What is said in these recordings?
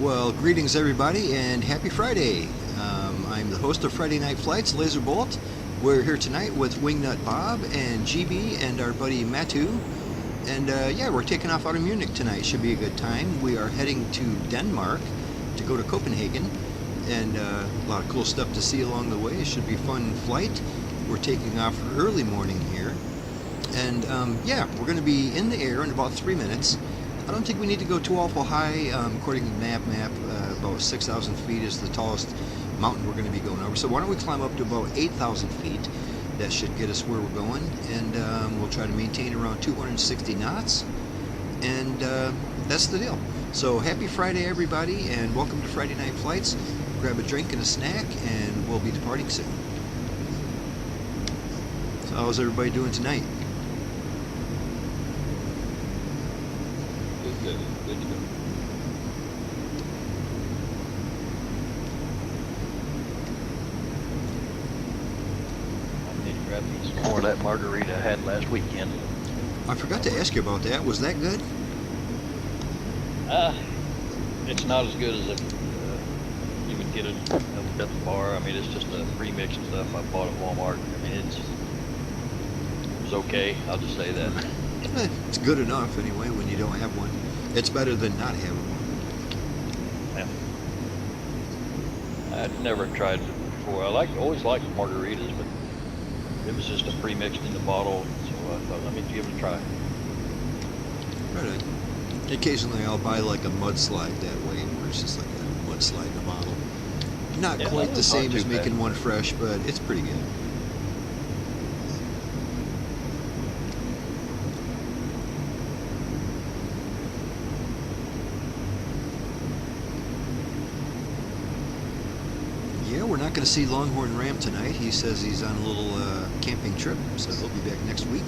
Well, greetings everybody and happy Friday. I'm the host of Friday Night Flights, Lazerbolt. We're here tonight with Wingnut Bob and GB and our buddy Matu. And yeah, we're taking off out of Munich tonight. Should be a good time. We are heading to Denmark to go to Copenhagen. And a lot of cool stuff to see along the way. It should be a fun flight. We're taking off early morning here. And yeah, we're going to be in the air in about 3 minutes. I don't think we need to go too awful high. According to the map, about 6,000 feet is the tallest mountain we're going to be going over. So why don't we climb up to about 8,000 feet? That should get us where we're going. And we'll try to maintain around 260 knots. And that's the deal. So happy Friday, everybody, and welcome to Friday Night Flights. Grab a drink and a snack, and we'll be departing soon. So how's everybody doing tonight? Good to go. I need to grab me some more of that margarita I had last weekend. I forgot to ask you about that. Was that good? It's not as good as if you would get it at the bar. I mean, it's just a pre-mixed stuff I bought at Walmart. I mean, it was okay. I'll just say that. It's good enough anyway when you don't have one. It's better than not having one. Yeah. I'd never tried it before. I always liked margaritas, but it was just a pre-mixed in the bottle, so I thought, let me give it a try. Right. Occasionally I'll buy like a mudslide that way, where it's just like a mudslide in a bottle. Not quite the same as making one fresh, but it's pretty good. Yeah, we're not going to see Longhorn Ram tonight. He says he's on a little camping trip, so he'll be back next week.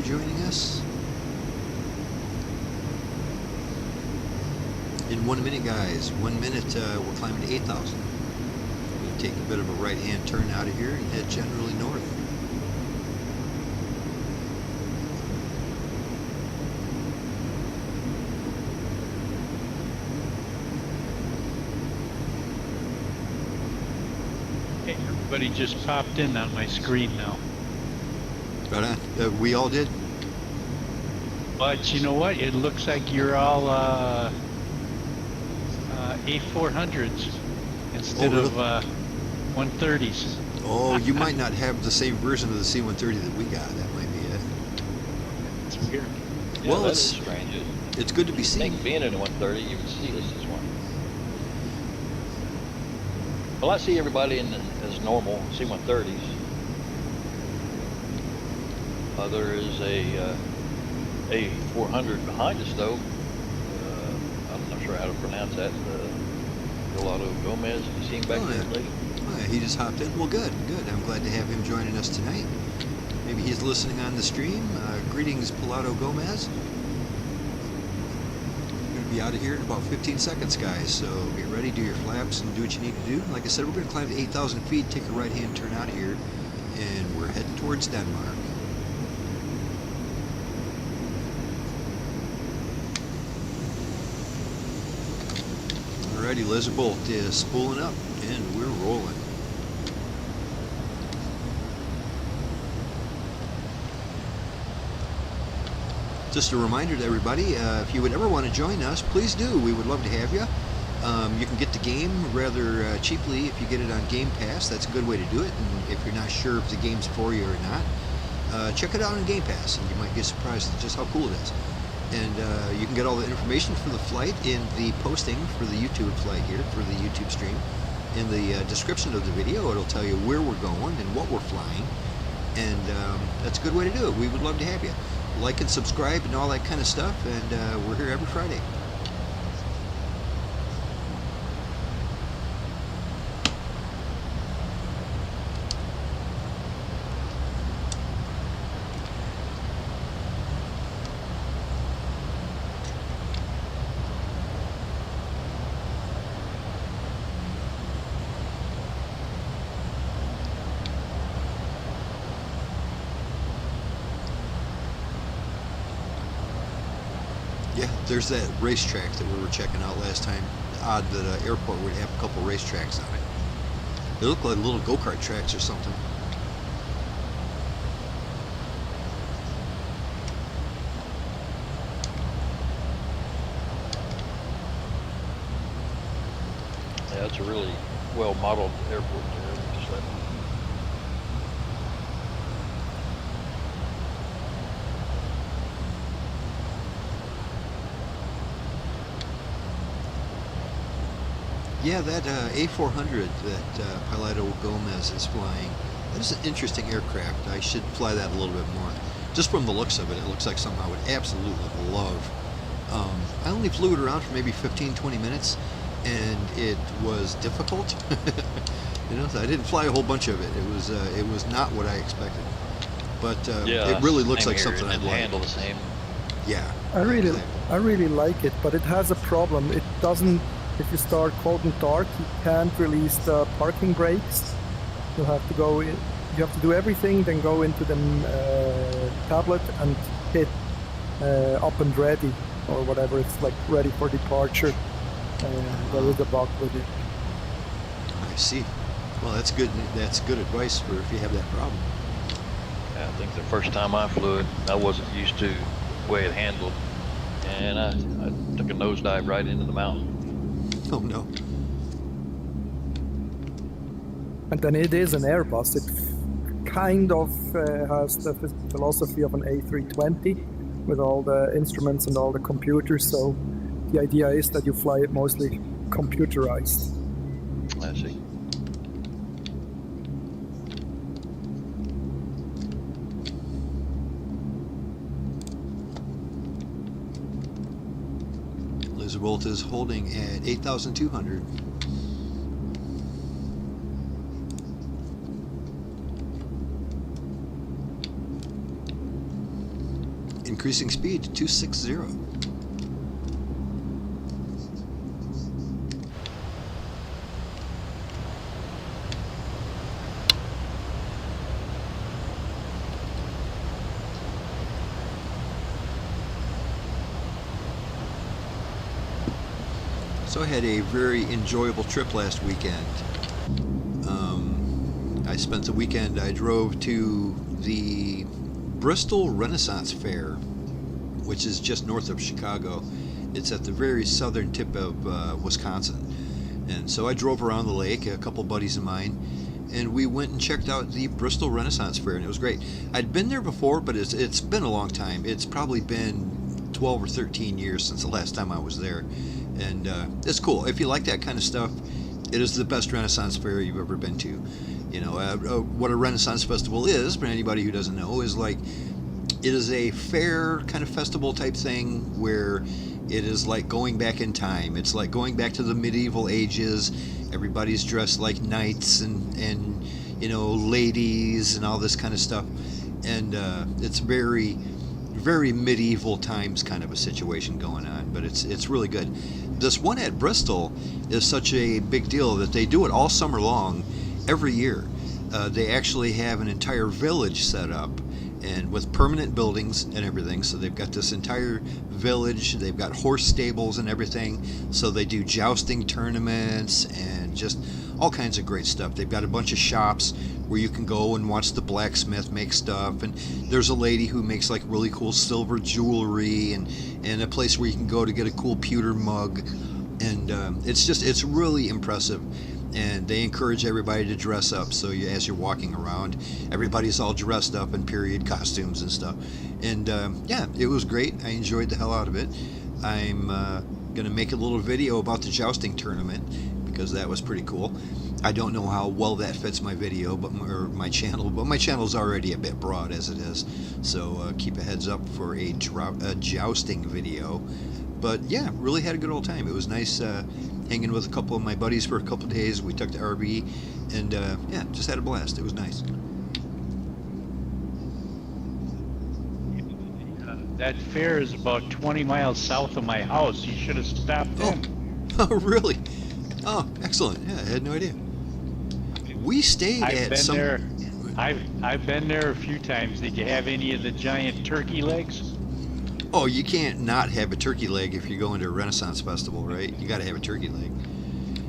Joining us in 1 minute, guys. 1 minute, we're climbing to 8,000. We're going to take a bit of a right-hand turn out of here and head generally north. Hey, everybody just popped in on my screen now. Right on. We all did. But you know what? It looks like you're all A400s instead of 130s. Oh, you might not have the same version of the C-130 that we got. That might be it. It's weird. Yeah, well, it's strange. It's good to be seen. I think being in a 130, you would see this as one. Well, I see everybody as normal C-130s. There is a 400 behind us, though. I'm not sure how to pronounce that. Gelato Gomez. You see him back there lately? Oh, yeah, he just hopped in. Well, good. I'm glad to have him joining us tonight. Maybe he's listening on the stream. Greetings, Pilato Gomez. We're going to be out of here in about 15 seconds, guys. So get ready, do your flaps, and do what you need to do. Like I said, we're going to climb to 8,000 feet, take a right-hand turn out of here, and we're heading towards Denmark. Alrighty, Lazerbolt is spooling up, and we're rolling. Just a reminder to everybody, if you would ever want to join us, please do. We would love to have you. You can get the game rather cheaply if you get it on Game Pass. That's a good way to do it. And if you're not sure if the game's for you or not, check it out on Game Pass, and you might get surprised at just how cool it is. And you can get all the information for the flight in the posting for the YouTube flight here, for the YouTube stream. In the description of the video, it'll tell you where we're going and what we're flying. And that's a good way to do it. We would love to have you. Like and subscribe and all that kind of stuff. And we're here every Friday. Yeah, there's that racetrack that we were checking out last time. Odd that an airport would have a couple racetracks on it. They look like little go-kart tracks or something. Yeah, it's a really well-modeled airport there. Just like, Yeah, that A400 that Pilato Gomez is flying, that is an interesting aircraft. I should fly that a little bit more. Just from the looks of it, it looks like something I would absolutely love. I only flew it around for maybe 15-20 minutes, and it was difficult. You know, so I didn't fly a whole bunch of it. It was not what I expected. But yeah, it really looks same like here. something It I'd like. handle the same. Yeah. I really exactly. like it, but it has a problem. It doesn't. If you start cold and dark, you can't release the parking brakes. You have to go in. You have to do everything, then go into the tablet and hit up and ready or whatever. It's like ready for departure. There is a bug with it. I see. Well, that's good. That's good advice for if you have that problem. I think the first time I flew it, I wasn't used to the way it handled, and I took a nosedive right into the mountain. Oh no. And then it is an Airbus. It kind of has the philosophy of an A320 with all the instruments and all the computers. So the idea is that you fly it mostly computerized. I see. Lazerbolt is holding at 8,200. Increasing speed to 260. So I had a very enjoyable trip last weekend. I spent the weekend, I drove to the Bristol Renaissance Fair, which is just north of Chicago. It's at the very southern tip of Wisconsin. And so I drove around the lake, a couple buddies of mine, and we went and checked out the Bristol Renaissance Fair, and it was great. I'd been there before, but it's been a long time. It's probably been 12 or 13 years since the last time I was there. And it's cool. If you like that kind of stuff, it is the best Renaissance fair you've ever been to. You know, what a Renaissance festival is, for anybody who doesn't know, is like, it is a fair kind of festival type thing where it is like going back in time. It's like going back to the medieval ages. Everybody's dressed like knights and you know, ladies and all this kind of stuff. And it's very, very medieval times kind of a situation going on, but it's really good. This one at Bristol is such a big deal that they do it all summer long, every year. They actually have an entire village set up, and with permanent buildings and everything. So they've got this entire village. They've got horse stables and everything. So they do jousting tournaments and just all kinds of great stuff. They've got a bunch of shops where you can go and watch the blacksmith make stuff, and there's a lady who makes like really cool silver jewelry, and a place where you can go to get a cool pewter mug, and it's really impressive. And they encourage everybody to dress up, so as you're walking around, everybody's all dressed up in period costumes and stuff. And yeah, it was great. I enjoyed the hell out of it. I'm gonna make a little video about the jousting tournament, because that was pretty cool. I don't know how well that fits my video, or my channel, but my channel's already a bit broad as it is, so keep a heads up for a jousting video. But yeah, really had a good old time. It was nice hanging with a couple of my buddies for a couple of days. We took the RV, and yeah, just had a blast. It was nice. That fair is about 20 miles south of my house. You should have stopped in. Oh, really? Oh, excellent. Yeah, I had no idea. We stayed I've at some... I've been there a few times. Did you have any of the giant turkey legs? Oh, you can't not have a turkey leg if you're going to a Renaissance festival, right? You got to have a turkey leg.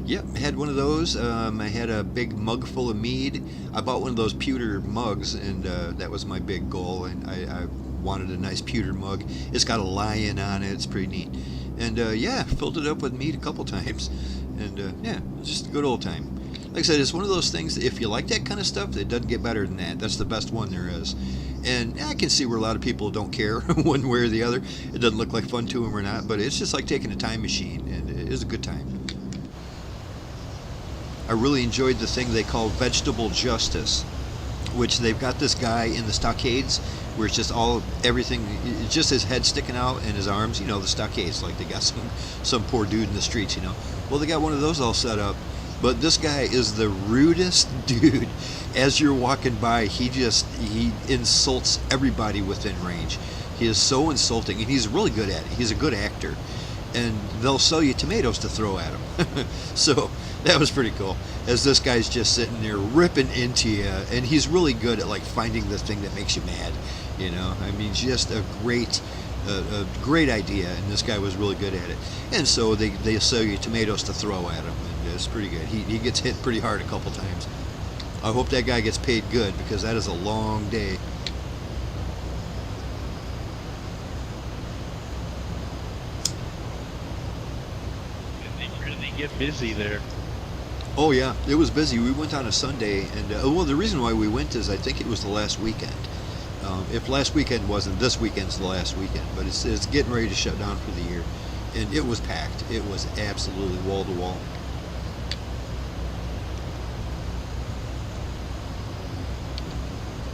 Yep, I had one of those. I had a big mug full of mead. I bought one of those pewter mugs, and that was my big goal. And I wanted a nice pewter mug. It's got a lion on it. It's pretty neat. And yeah, filled it up with mead a couple times. And yeah, just a good old time. Like I said, it's one of those things that if you like that kind of stuff, it doesn't get better than that. That's the best one there is. And I can see where a lot of people don't care one way or the other. It doesn't look like fun to them or not, but it's just like taking a time machine, and it is a good time. I really enjoyed the thing they call vegetable justice, which they've got this guy in the stockades where it's just everything, it's just his head sticking out and his arms, you know, the stockades, like they got some poor dude in the streets, you know. Well, they got one of those all set up, but this guy is the rudest dude. As you're walking by, he insults everybody within range. He is so insulting, and he's really good at it. He's a good actor, and they'll sell you tomatoes to throw at him. So that was pretty cool, as this guy's just sitting there ripping into you, and he's really good at like finding the thing that makes you mad, you know. I mean, just a great idea, and this guy was really good at it. And so they sell you tomatoes to throw at him, and it's pretty good. He gets hit pretty hard a couple times. I hope that guy gets paid good, because that is a long day. They really get busy there. Oh yeah, it was busy. We went on a Sunday, and well, the reason why we went is I think it was the last weekend. If last weekend wasn't, this weekend's the last weekend, but it's getting ready to shut down for the year, and it was packed. It was absolutely wall to wall.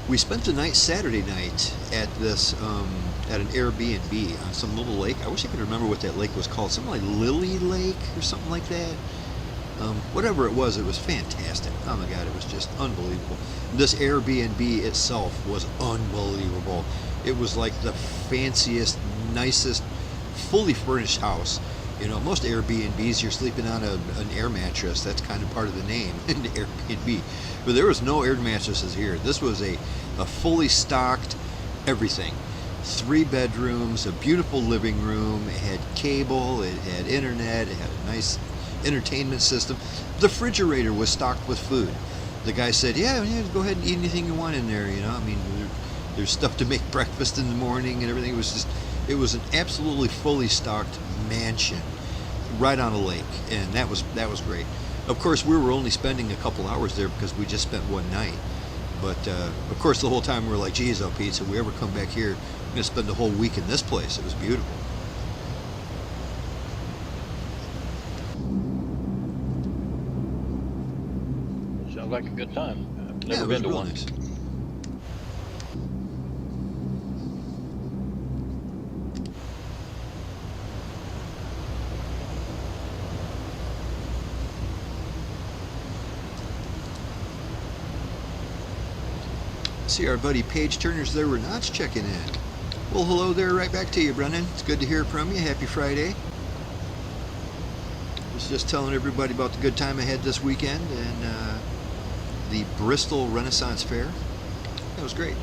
We spent the night Saturday night at this at an Airbnb on some little lake. I wish I could remember what that lake was called. Something like Lily Lake or something like that. Whatever it was fantastic. Oh my God, it was just unbelievable. This Airbnb itself was unbelievable. It was like the fanciest, nicest, fully furnished house. You know, most Airbnbs, you're sleeping on an air mattress. That's kind of part of the name, an Airbnb. But there was no air mattresses here. This was a fully stocked everything. 3 bedrooms, a beautiful living room. It had cable, it had internet, it had a nice entertainment system. The refrigerator was stocked with food. The guy said, yeah, go ahead and eat anything you want in there, you know. I mean, there's stuff to make breakfast in the morning and everything. It was an absolutely fully stocked mansion right on a lake, and that was great. Of course, we were only spending a couple hours there because we just spent one night. But of course, the whole time we were like, geez, oh Pete, if we ever come back here, we're gonna spend the whole week in this place. It was beautiful. Sounds like a good time. I've Yeah, never it was been to real one. nice. See our buddy Paige Turner's there. We're not checking in. Well, hello there, right back to you, Brennan. It's good to hear from you. Happy Friday. Was just telling everybody about the good time I had this weekend and the Bristol Renaissance Fair. That was great.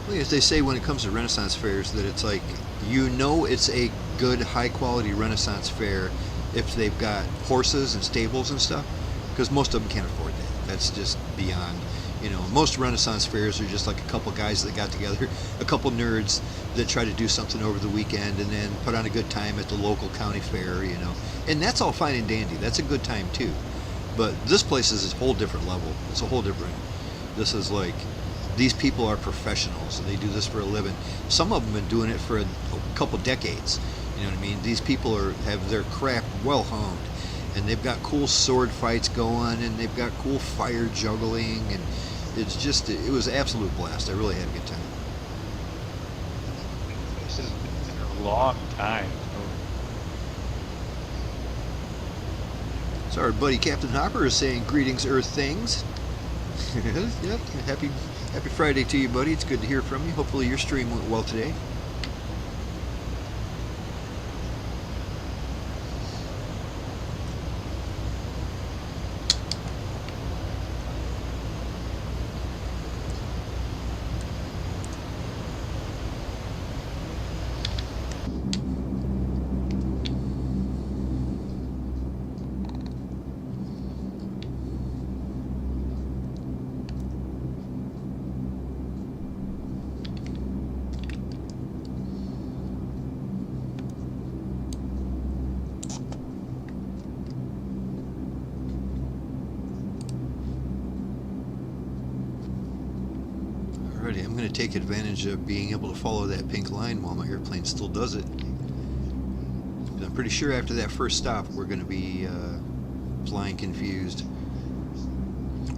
Well, as they say when it comes to Renaissance fairs, that it's like, you know, it's a good, high-quality Renaissance fair if they've got horses and stables and stuff, because most of them can't afford that. That's just beyond, you know, most Renaissance fairs are just like a couple guys that got together, a couple nerds that try to do something over the weekend and then put on a good time at the local county fair, you know. And that's all fine and dandy. That's a good time too. But this place is a whole different level. It's a whole different, this is like, these people are professionals and they do this for a living. Some of them have been doing it for a couple decades. You know what I mean? These people have their craft well honed. And they've got cool sword fights going, and they've got cool fire juggling, and it was an absolute blast. I really had a good time. This has been a long time. So our buddy Captain Hopper is saying greetings, Earth Things. Yep, happy Friday to you, buddy. It's good to hear from you. Hopefully your stream went well today. I'm going to take advantage of being able to follow that pink line while my airplane still does it. And I'm pretty sure after that first stop we're going to be flying confused.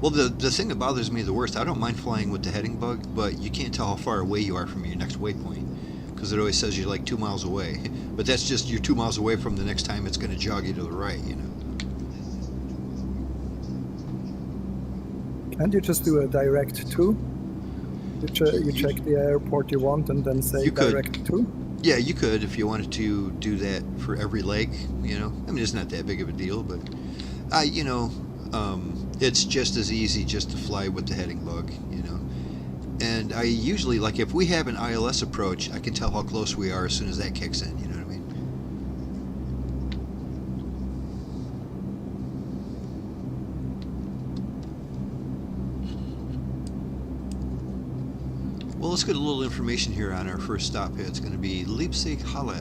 Well, the thing that bothers me the worst, I don't mind flying with the heading bug, but you can't tell how far away you are from your next waypoint, because it always says you're like 2 miles away. But that's just you're 2 miles away from the next time it's going to jog you to the right, you know. Can't you just do a direct to? You check the airport you want and then say You could. direct to? Yeah, you could if you wanted to do that for every leg, you know. I mean, it's not that big of a deal, but you know, it's just as easy just to fly with the heading bug, you know. And I usually, like, if we have an ILS approach, I can tell how close we are as soon as that kicks in, you know what I mean? Well, let's get a little information here on our first stop here. It's going to be Leipzig-Halle.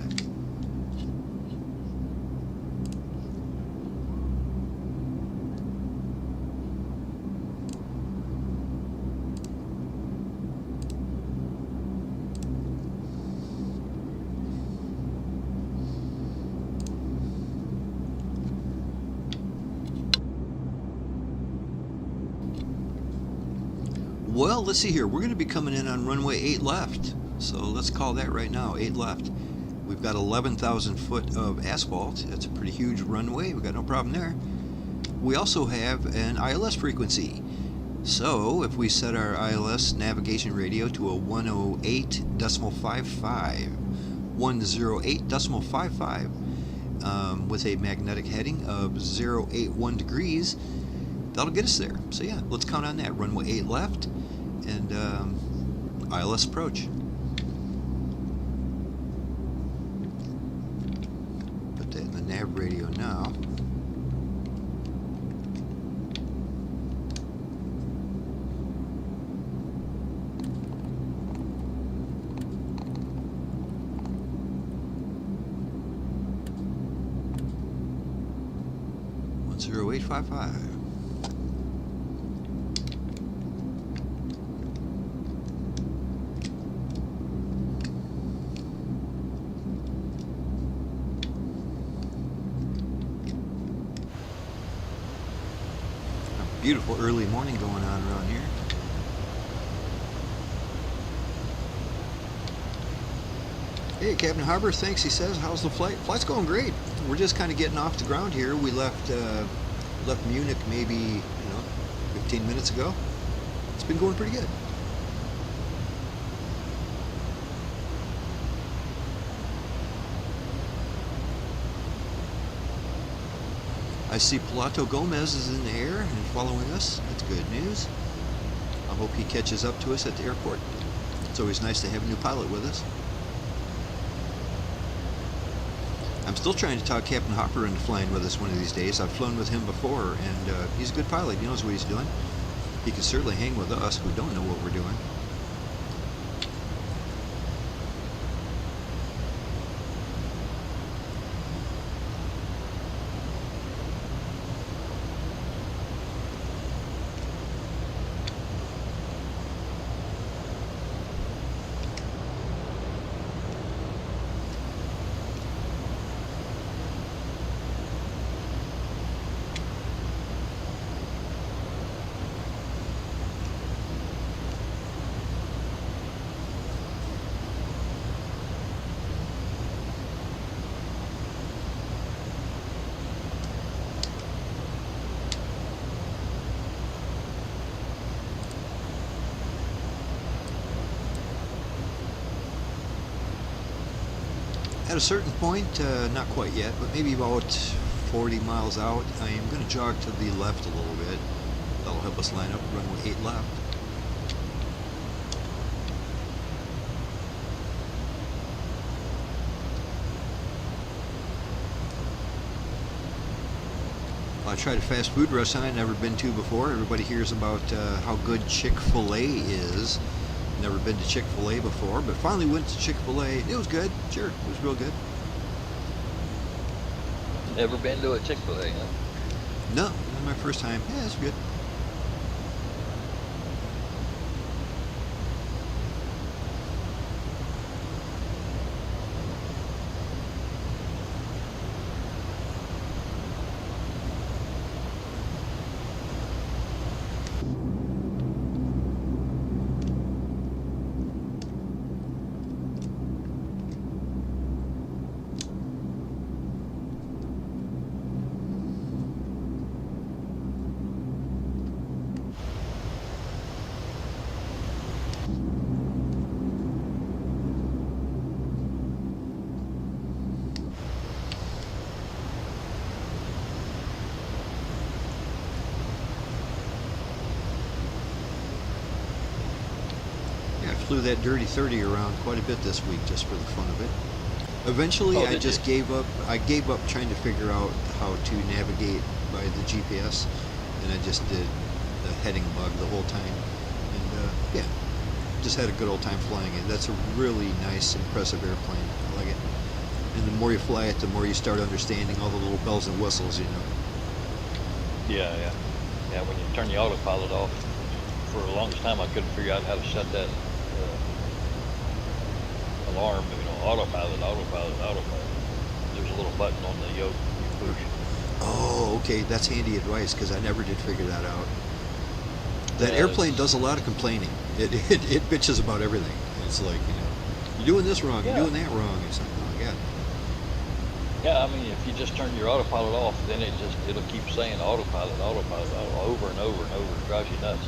Well, let's see here. We're going to be coming in on runway 8 left. So let's call that right now, 8 left. We've got 11,000 foot of asphalt. That's a pretty huge runway. We've got no problem there. We also have an ILS frequency. So if we set our ILS navigation radio to a 108.55, 108.55, with a magnetic heading of 081 degrees, that'll get us there. So yeah, let's count on that. Runway 8 left and ILS approach. Put that in the nav radio now. One 0855. Beautiful early morning going on around here. Hey, Captain Harbor, thanks, he says. How's the flight? Flight's going great. We're just kind of getting off the ground here. We left Munich maybe, 15 minutes ago. It's been going pretty good. I see Pilato Gomez is in the air and following us. That's good news. I hope he catches up to us at the airport. It's always nice to have a new pilot with us. I'm still trying to talk Captain Hopper into flying with us one of these days. I've flown with him before, and he's a good pilot. He knows what he's doing. He can certainly hang with us who don't know what we're doing. At a certain point, not quite yet, but maybe about 40 miles out, I am going to jog to the left a little bit. That'll help us line up runway 8 left. I tried a fast food restaurant I'd never been to before. Everybody hears about how good Chick-fil-A is. Never been to Chick-fil-A before, but finally went to Chick-fil-A. It was good. Sure, it was real good. Never been to a Chick-fil-A, huh? No, this is my first time. Yeah, it's good. flew that dirty 30 around quite a bit this week just for the fun of it. Eventually, Oh, I did just you? gave up. I gave up trying to figure out how to navigate by the GPS, and I just did the heading bug the whole time. And yeah, just had a good old time flying it. That's a really nice, impressive airplane. I like it. And the more you fly it, the more you start understanding all the little bells and whistles, you know. Yeah, yeah. Yeah, when you turn the autopilot off, for the longest time I couldn't figure out how to set that alarm, you know, autopilot. There's a little button on the yoke you push. Oh, okay, that's handy advice because I never did figure that out. That Yeah, airplane it's- does a lot of complaining. It bitches about everything. It's like, you know, you're doing this wrong, Yeah. you're doing that wrong, or something like that. Yeah, I mean, if you just turn your autopilot off, then it'll keep saying autopilot, over and over and over. It drives you nuts.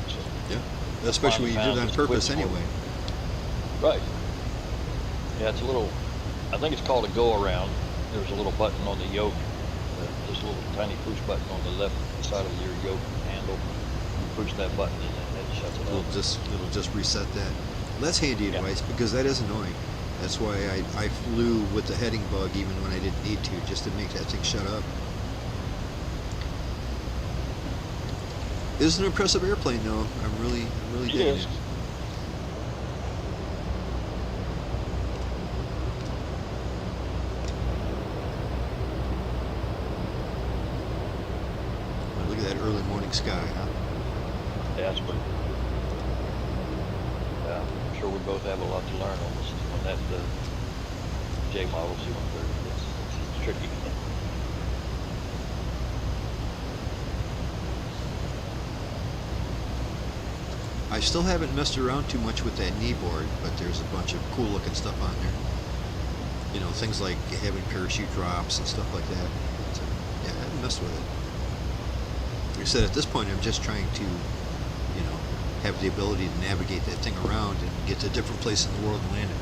So, Yeah, especially when you do it on Just purpose quit for it. anyway. right. Yeah, it's a little, I think it's called a go around. There's a little button on the yoke, just a little tiny push button on the left side of your yoke handle. You push that button and then it shuts it off. It'll just reset that. That's handy Yeah. advice because that is annoying. That's why I flew with the heading bug even when I didn't need to, just to make that thing shut up. It's an impressive airplane though. I'm really digging Yes. it. Look at that early morning sky, huh? Yeah, it's pretty. Yeah, I'm sure we both have a lot to learn on this, on that J model C-130. It's tricky. I still haven't messed around too much with that knee board, but there's a bunch of cool looking stuff on there. You know, things like having parachute drops and stuff like that. So, yeah, I haven't messed with it. Like I said, at this point, I'm just trying to, you know, have the ability to navigate that thing around and get to a different place in the world and land it.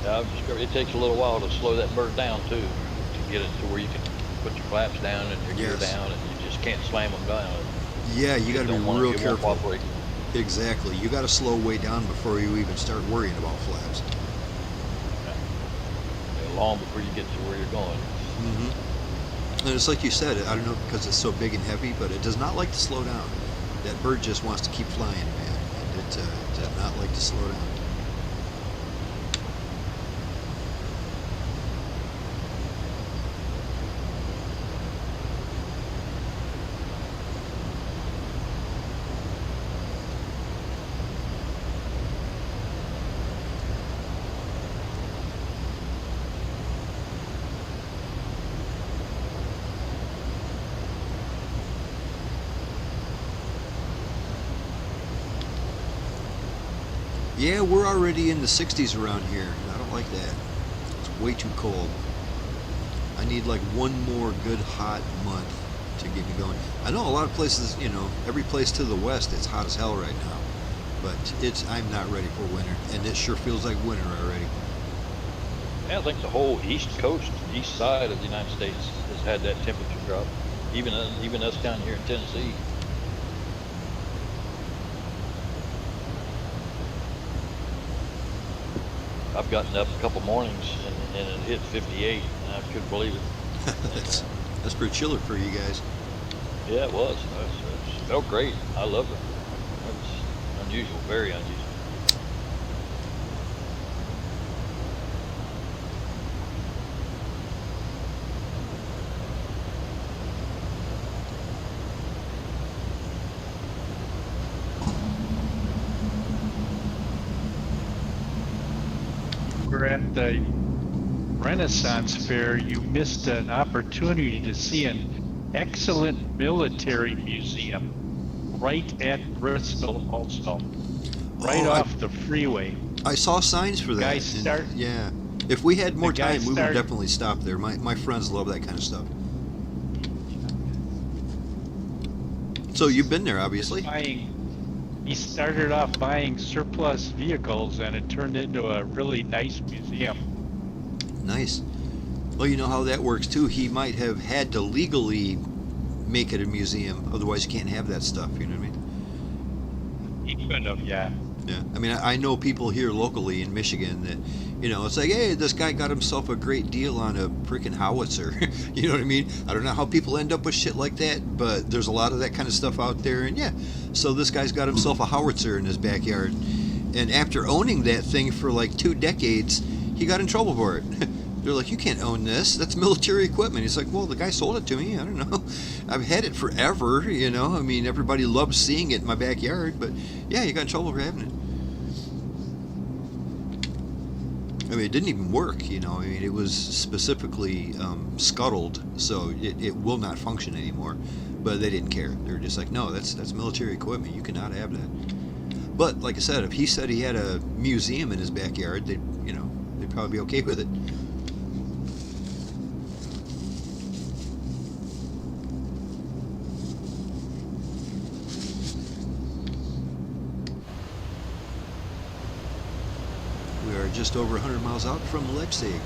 Yeah, it takes a little while to slow that bird down too, to get it to where you can put your flaps down and your gear Yes. down, and you just can't slam them down. Yeah, you got to be Don't wanna- real it won't careful. cooperate. Exactly. You got to slow way down before you even start worrying about flaps. Yeah, long before you get to where you're going. And it's like you said, I don't know because it's so big and heavy, but it does not like to slow down. That bird just wants to keep flying, man. And it does not like to slow down. Yeah, we're already in the 60s around here. And I don't like that. It's way too cold. I need like one more good hot month to get me going. I know a lot of places, you know, every place to the west, it's hot as hell right now. But I'm not ready for winter, and it sure feels like winter already. Yeah, I think the whole east coast, east side of the United States has had that temperature drop. Even us down here in Tennessee. I've gotten up a couple mornings and it hit 58, and I couldn't believe it. That's pretty chilly for you guys. Yeah, it was. It felt great. I loved it. It was unusual, very unusual. We're at the Renaissance Fair. You missed an opportunity to see an excellent military museum right at Bristol also. right Oh, off the freeway. I saw signs for that. Guys and, start- yeah. If we had more The guy time, we would start- definitely stop there. My friends love that kind of stuff. So you've been there, obviously. He started off buying surplus vehicles, and it turned into a really nice museum. Nice. Well, you know how that works too. He might have had to legally make it a museum, otherwise you can't have that stuff. You know what I mean? He could have, yeah. Yeah. I mean, I know people here locally in Michigan that, you know, it's like, hey, this guy got himself a great deal on a freaking howitzer. You know what I mean? I don't know how people end up with shit like that, but there's a lot of that kind of stuff out there. And yeah, so this guy's got himself a howitzer in his backyard. And after owning that thing for like 2 decades, he got in trouble for it. They're like, you can't own this. That's military equipment. He's like, well, the guy sold it to me. I don't know. I've had it forever, you know. I mean, everybody loves seeing it in my backyard, but yeah, you got in trouble for having it. I mean, it didn't even work, you know. I mean, it was specifically scuttled, so it will not function anymore. But they didn't care. They were just like, no, that's military equipment. You cannot have that. But like I said, if he said he had a museum in his backyard, they'd probably be okay with it. We are just over 100 miles out from Leipzig.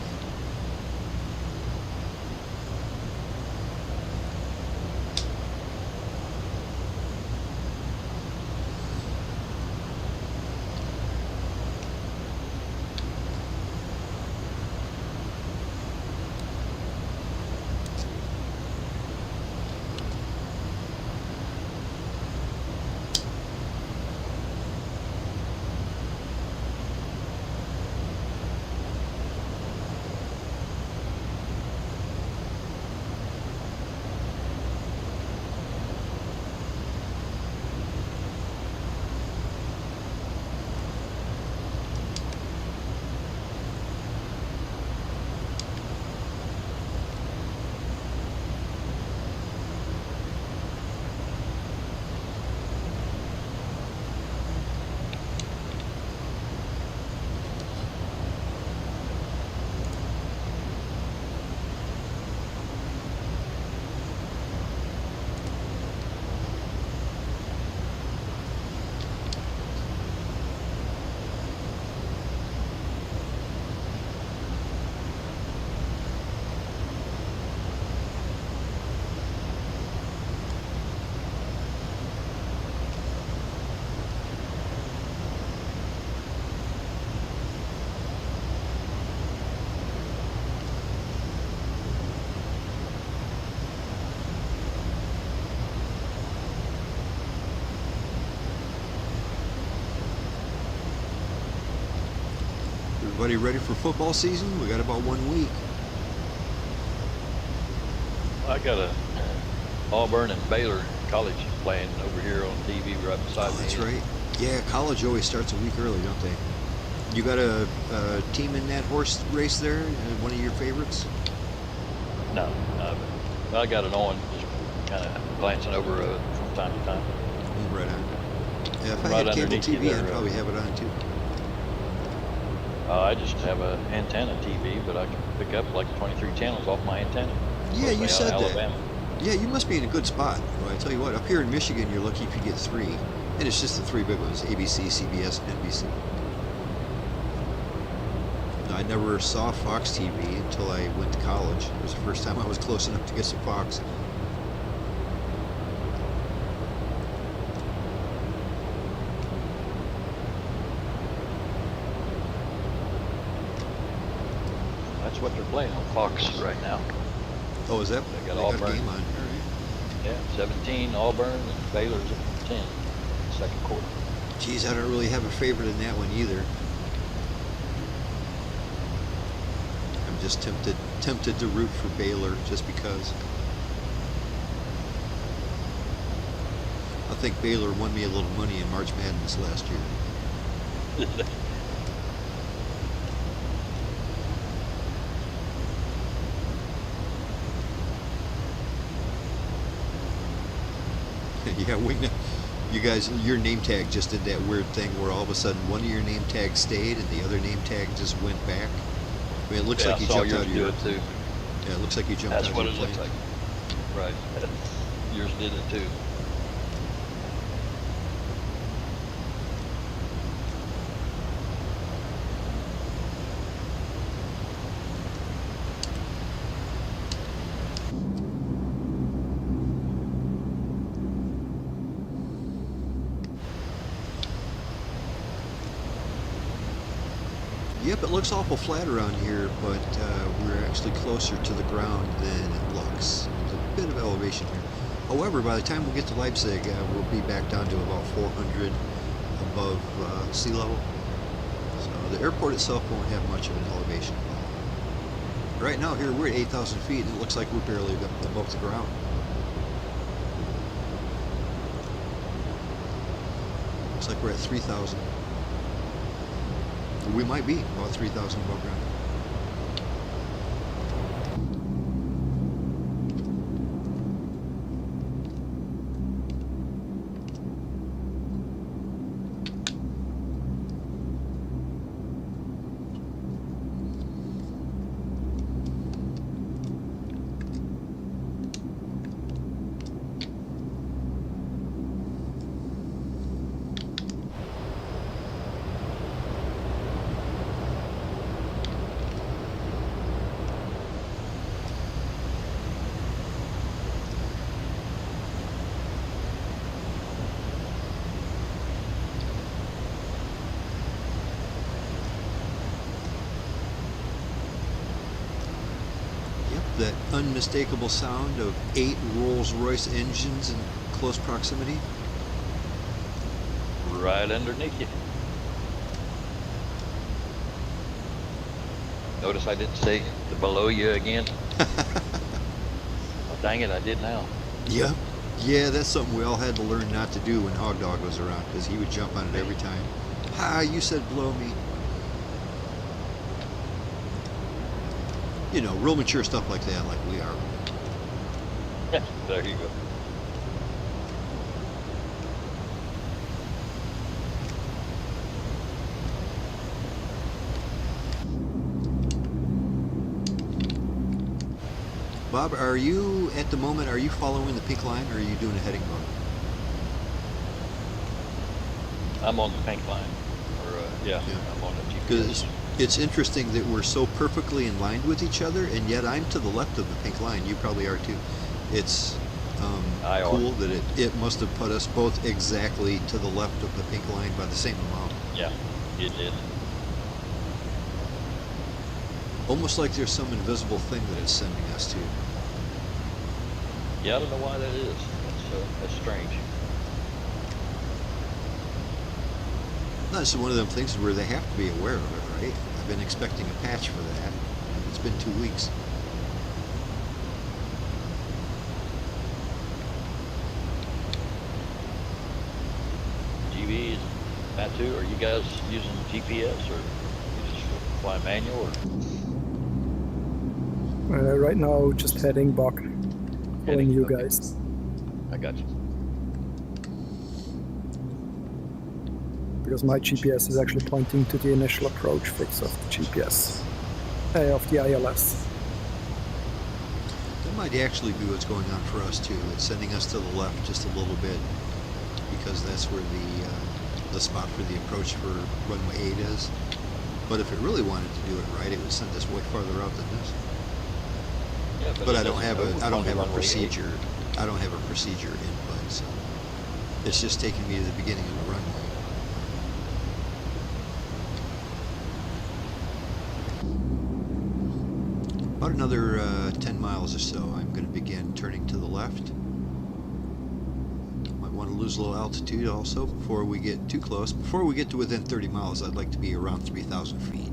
Everybody ready for football season? We got about 1 week. I got a Auburn and Baylor college playing over here on TV right beside me. That's right. Yeah, college always starts a week early, don't they? You got a team in that horse race there? One of your favorites? No, but I got it on, just kind of glancing over from time to time. Right on. Yeah, if I Right had cable underneath you TV, there, I'd probably have it on too. I just have an antenna TV, but I can pick up like 23 channels off my antenna. Yeah, you said that. Alabama. Yeah, you must be in a good spot. Well, I tell you what, up here in Michigan, you're lucky if you get 3. And it's just the 3 big ones, ABC, CBS, and NBC. I never saw Fox TV until I went to college. It was the first time I was close enough to get some Fox. That's what they're playing on Fox right now. Oh, is that? They got a Auburn. game on. All right. Yeah, 17 Auburn and Baylor's at 10, second quarter. Geez, I don't really have a favorite in that one either. I'm just tempted to root for Baylor just because. I think Baylor won me a little money in March Madness last year. Yeah, You guys, your name tag just did that weird thing where all of a sudden one of your name tags stayed and the other name tag just went back. I mean, it looks like you jumped out of your. Too. Yeah, it looks like you jumped out of your plane. That's what it looks like. Right. Yours did it too. Yep, it looks awful flat around here, but we're actually closer to the ground than it looks. There's a bit of elevation here. However, by the time we get to Leipzig, we'll be back down to about 400 above sea level. So the airport itself won't have much of an elevation. Right now here we're at 8,000 feet and it looks like we're barely above the ground. Looks like we're at 3,000. We might be about 3,000 above ground. That unmistakable sound of 8 Rolls-Royce engines in close proximity. Right underneath you. Notice I didn't say the below you again. Oh, dang it, I did now. Yep. Yeah, that's something we all had to learn not to do when Hog Dog was around, because he would jump on it every time. Ha, you said below me. You know, real mature stuff like that, like we are. There you go. Bob, are you, at the moment, are you following the pink line, or are you doing a heading mode? I'm on the pink line. Or, yeah, I'm on the GPS. It's interesting that we're so perfectly in line with each other, and yet I'm to the left of the pink line. You probably are too. It's cool that it must have put us both exactly to the left of the pink line by the same amount. Yeah, it did. Almost like there's some invisible thing that it's sending us to. Yeah, I don't know why that is. That's strange. That's one of them things where they have to be aware of it, right? I've been expecting a patch for that. It's been 2 weeks. GBs, Matu, are you guys using GPS or you just fly manual or? Right now, just heading back, following you guys. I got you. Because my GPS is actually pointing to the initial approach fix of the GPS, of the ILS. That might actually be what's going on for us too. It's sending us to the left just a little bit because that's where the spot for the approach for runway 8 is. But if it really wanted to do it right, it would send us way farther out than this. Yeah, but I don't have a procedure. I don't have a procedure input, so it's just taking me to the beginning of the runway. About another 10 miles or so, I'm going to begin turning to the left. Might want to lose a little altitude also before we get too close. Before we get to within 30 miles, I'd like to be around 3,000 feet.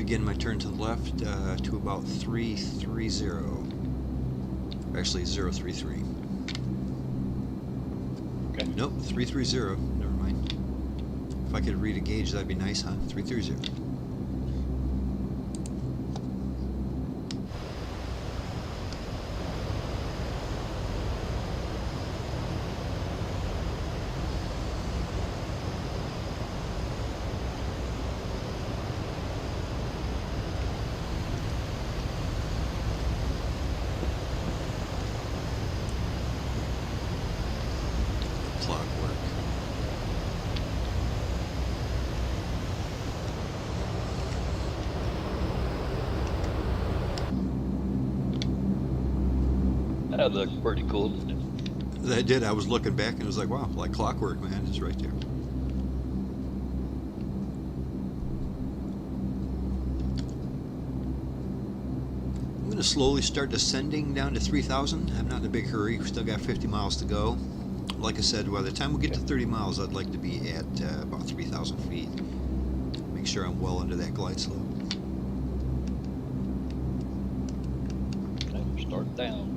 begin my turn to the left to about 330. Actually, 033. Okay. Nope, 330. Never mind. If I could read a gauge, that'd be nice, huh? 330. Clockwork. That looked pretty cool, didn't it? That did. I was looking back and it was like, wow, like clockwork, man. It's right there. I'm going to slowly start descending down to 3,000. I'm not in a big hurry. We've still got 50 miles to go. Like I said, by the time we get to 30 miles, I'd like to be at about 3,000 feet. Make sure I'm well under that glide slope. Okay, start down.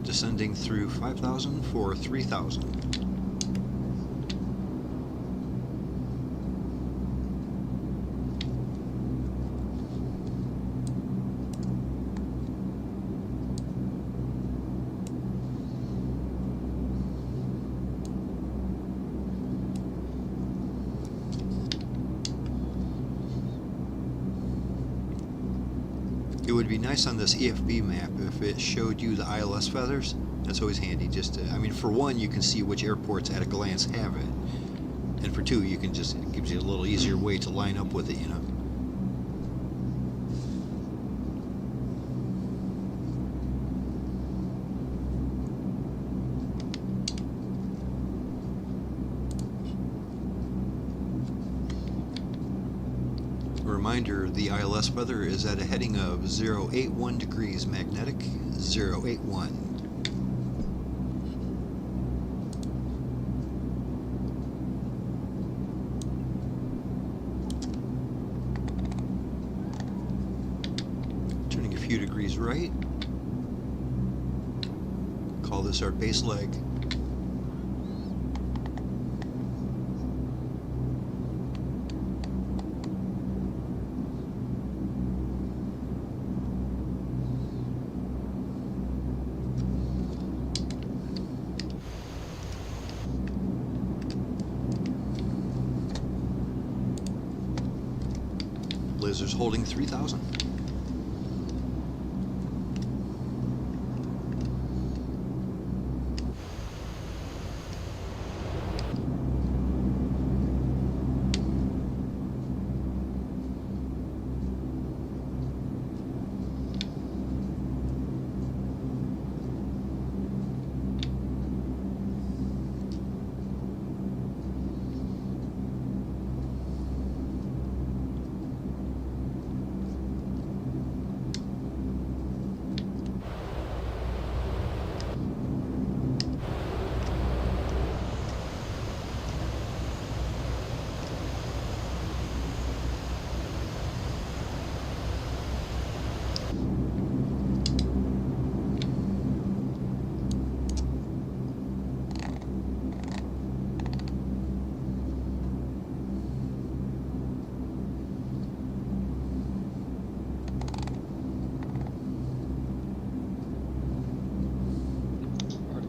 Descending through 5,000 for 3,000. It would be nice on this EFB map if it showed you the ILS feathers. That's always handy. Just to, I mean, for one, you can see which airports at a glance have it, and for two, you can just, it gives you a little easier way to line up with it, you know. Reminder, the ILS weather is at a heading of 081 degrees magnetic, 081. degrees right. Call this our base leg. Laser's holding 3,000.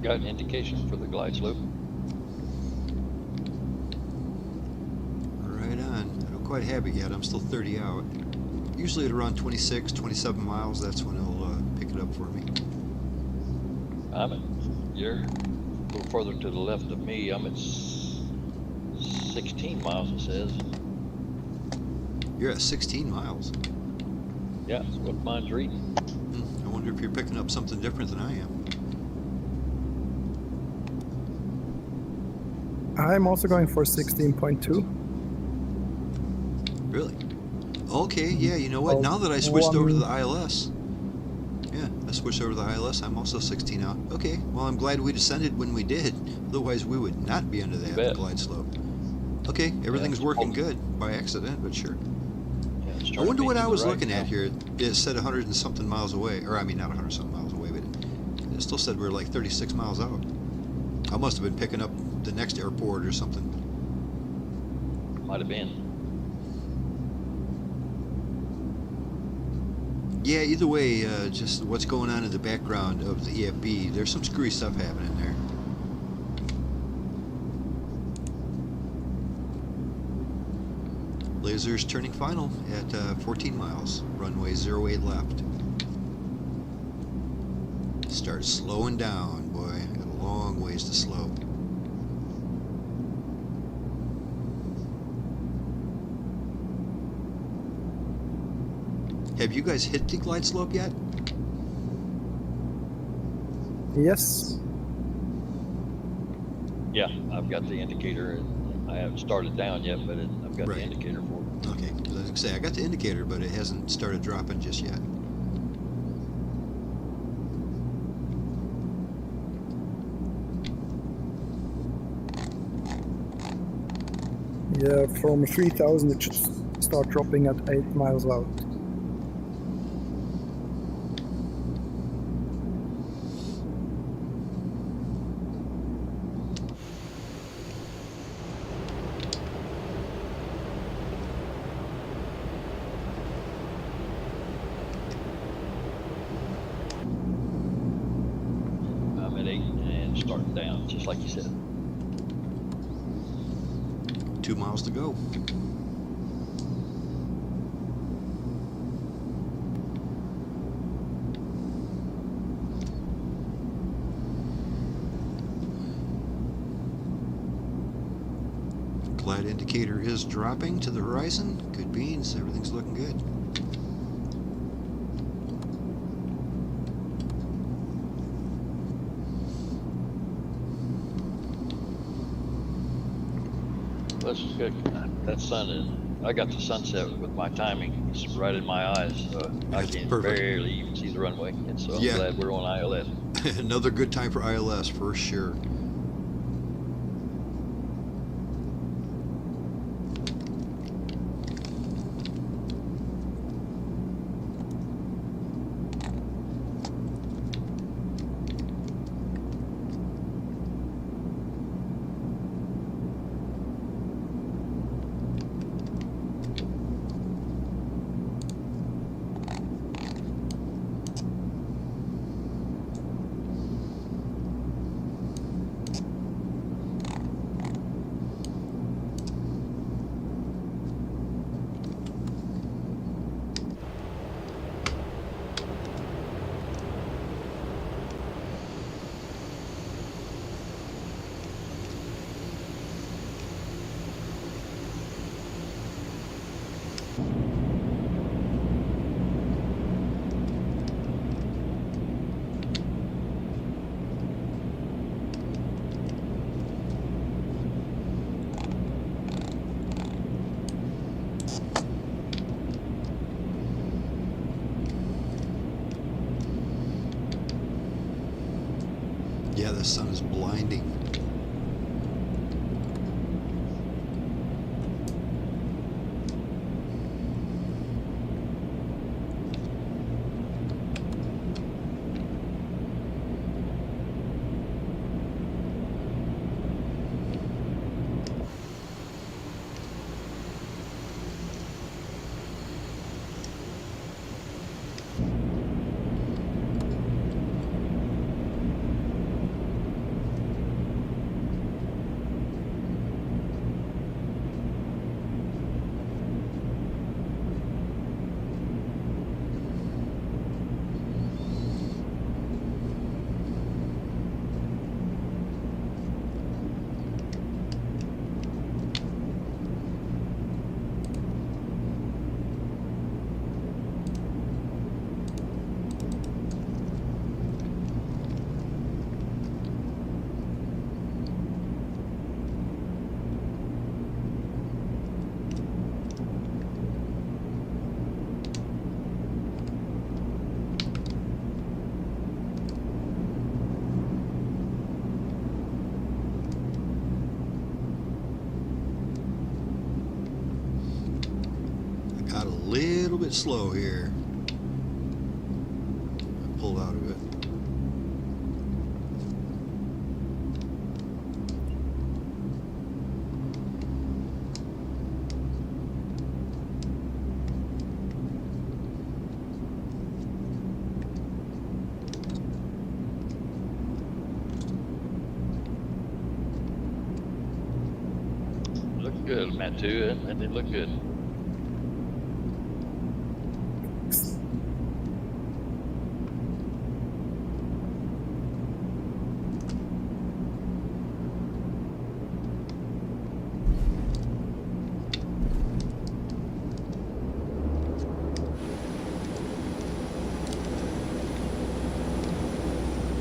Got an indication for the glide slope. Right on. I don't quite have it yet. I'm still 30 out. Usually at around 26, 27 miles, that's when it'll pick it up for me. You're a little further to the left of me. I'm at 16 miles, it says. You're at 16 miles. Yeah, that's what mine's reading. I wonder if you're picking up something different than I am. I'm also going for 16.2. Really? Okay, yeah, you know what? Now that I switched over to the ILS, yeah, I switched over to the ILS, I'm also 16 out. Okay, well, I'm glad we descended when we did. Otherwise, we would not be under that glide slope. Okay, everything's working good by accident, but sure. Yeah, I wonder what I was looking at here. It said 100 and something miles away, or I mean, not 100 something miles away, but it still said we were like 36 miles out. I must have been picking up the next airport or something. Might have been. Yeah, either way, just what's going on in the background of the EFB, there's some screwy stuff happening there. Laser's turning final at 14 miles, runway 08 left. Start slowing down, boy, got a long ways to slow. Have you guys hit the glide slope yet? Yes. Yeah, I've got the indicator. I haven't started down yet, but I've got the indicator for it. Okay, 'cause I was going to say, I got the indicator, but it hasn't started dropping just yet. Yeah, from 3,000 it should start dropping at 8 miles out. I'm at 8 and starting down, just like you said. 2 miles to go. Glide indicator is dropping to the horizon. Good beans, everything's looking good. Let's get that sun in. I got the sunset with my timing. It's right in my eyes. I That's can perfect. barely even see the runway. And so I'm Yeah. glad we're on ILS. Another good time for ILS for sure. Yeah, the sun is blinding. Little bit slow here. I pulled out of it. Look good, Matt, too. That did look good.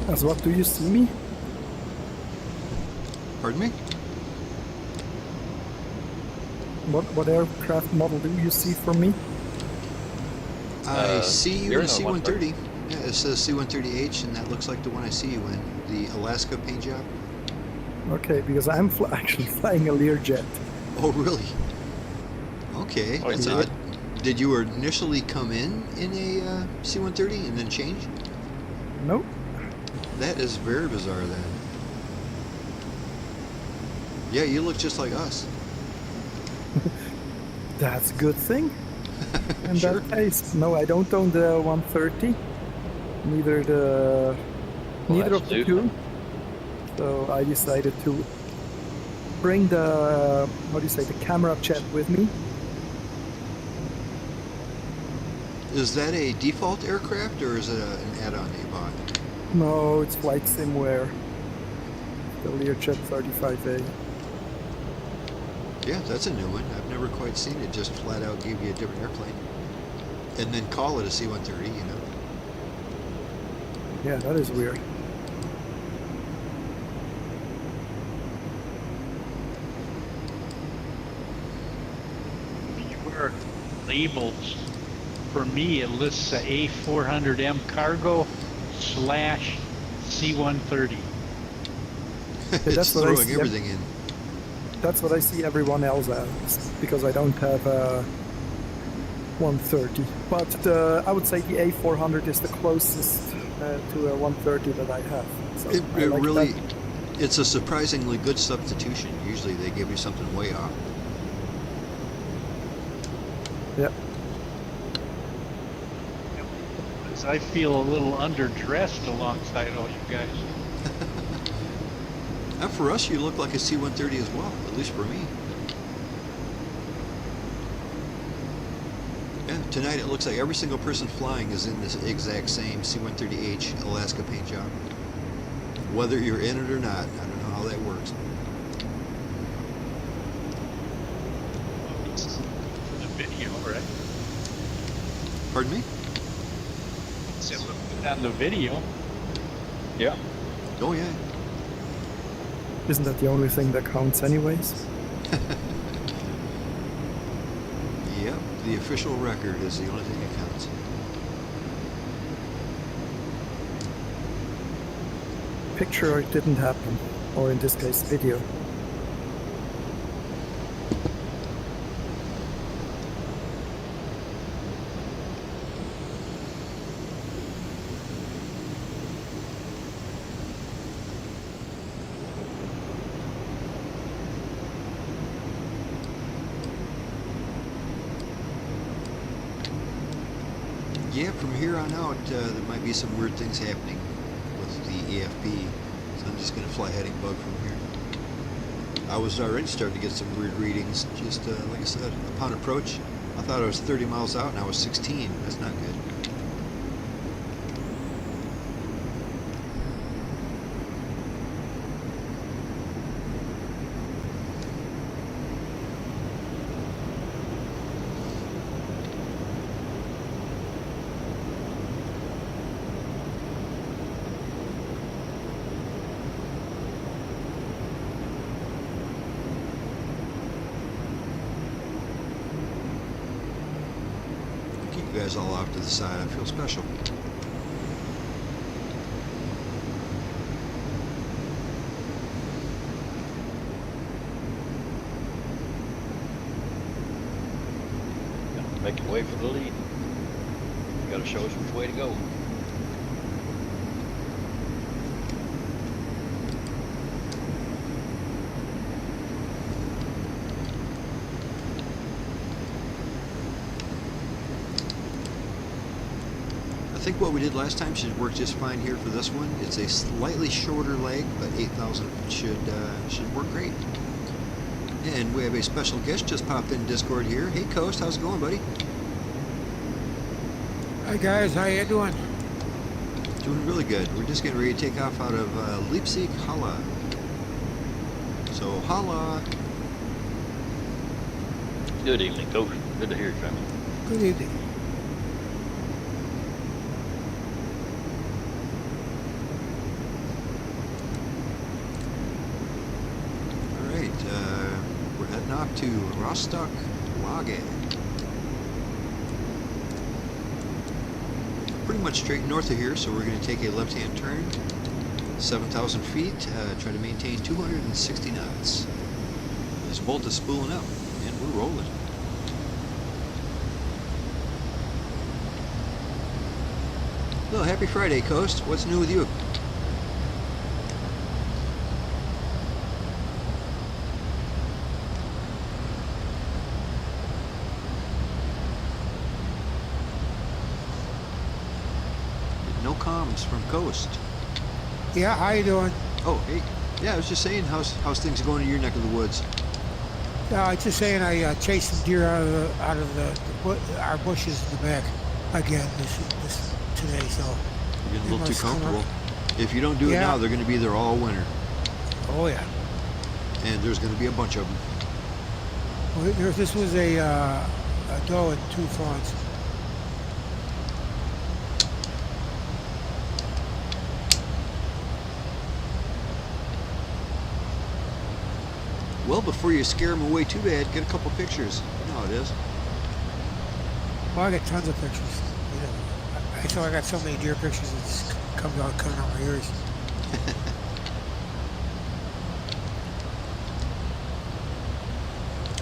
As what, do you see me? Pardon me? What aircraft model do you see for me? I see you you're in a in a C-130. Yeah, it says C-130H, and that looks like the one I see you in. The Alaska paint job. Okay, because I'm actually flying a Learjet. Oh, really? Okay, Oh, that's you odd. Did you initially come in a C-130 and then change? Nope. That is very bizarre then. Yeah, you look just like us. That's a good thing. In Sure. that case, no, I don't own the 130. Neither Well, of that's the new. two. So I decided to bring the the camera jet with me. Is that a default aircraft or is it an add-on that you bought? No, it's flight simware. The Learjet 35A. Yeah, that's a new one. I've never quite seen it. Just flat out give you a different airplane. And then call it a C-130, you know. Yeah, that is weird. Where labels, for me, it lists a A400M cargo / C-130. It's that's what I throwing see. everything in. That's what I see everyone else as, because I don't have a 130. But I would say the A400 is the closest to a 130 that I have. So It I like really, that. it's a surprisingly good substitution. Usually they give you something way off. Yeah. Because I feel a little underdressed alongside all you guys. And for us, you look like a C-130 as well, at least for me. Yeah, tonight it looks like every single person flying is in this exact same C-130H Alaska paint job. Whether you're in it or not, I don't know how that works. For the video, right? Pardon me? So it looked good on the video. Yeah. Oh yeah. Isn't that the only thing that counts anyways? Yep, the official record is the only thing that counts. picture or it didn't happen, or in this case, video. Yeah, from here on out, there might be some weird things happening with the EFP, so I'm just going to fly heading bug from here. I was already starting to get some weird readings, just like I said, upon approach. I thought I was 30 miles out and I was 16. That's not good. You guys all off to the side. I feel special. Making way for the lead. You gotta show us which way to go. I think what we did last time should work just fine here for this one. It's a slightly shorter leg, but 8,000 should work great. And we have a special guest just popped in Discord here. Hey Coast, how's it going, buddy? Hi guys, how you doing? Doing really good. We're just getting ready to take off out of Leipzig-Halle. So Halle. Good evening, Coach. Good to hear you from you. Good evening. We're heading off to Rostock-Laage. Pretty much straight north of here, so we're going to take a left-hand turn, 7,000 feet, try to maintain 260 knots. This bolt is spooling up, and we're rolling. Well, happy Friday, Coast. What's new with you? No comms from Coast. Yeah, how you doing? Oh, hey. Yeah, I was just saying, how's things going in your neck of the woods? Just saying, I chased some deer out of our bushes in the back again this today. So You're getting a little too must come comfortable. up. If you don't do it Yeah. now, they're going to be there all winter, Oh yeah. and there's going to be a bunch of them. Well, this was a doe and 2 fawns. Well, before you scare them away too bad, get a couple pictures. You know how it is. Well, I got tons of pictures. You know, I got so many deer pictures it's coming out my ears.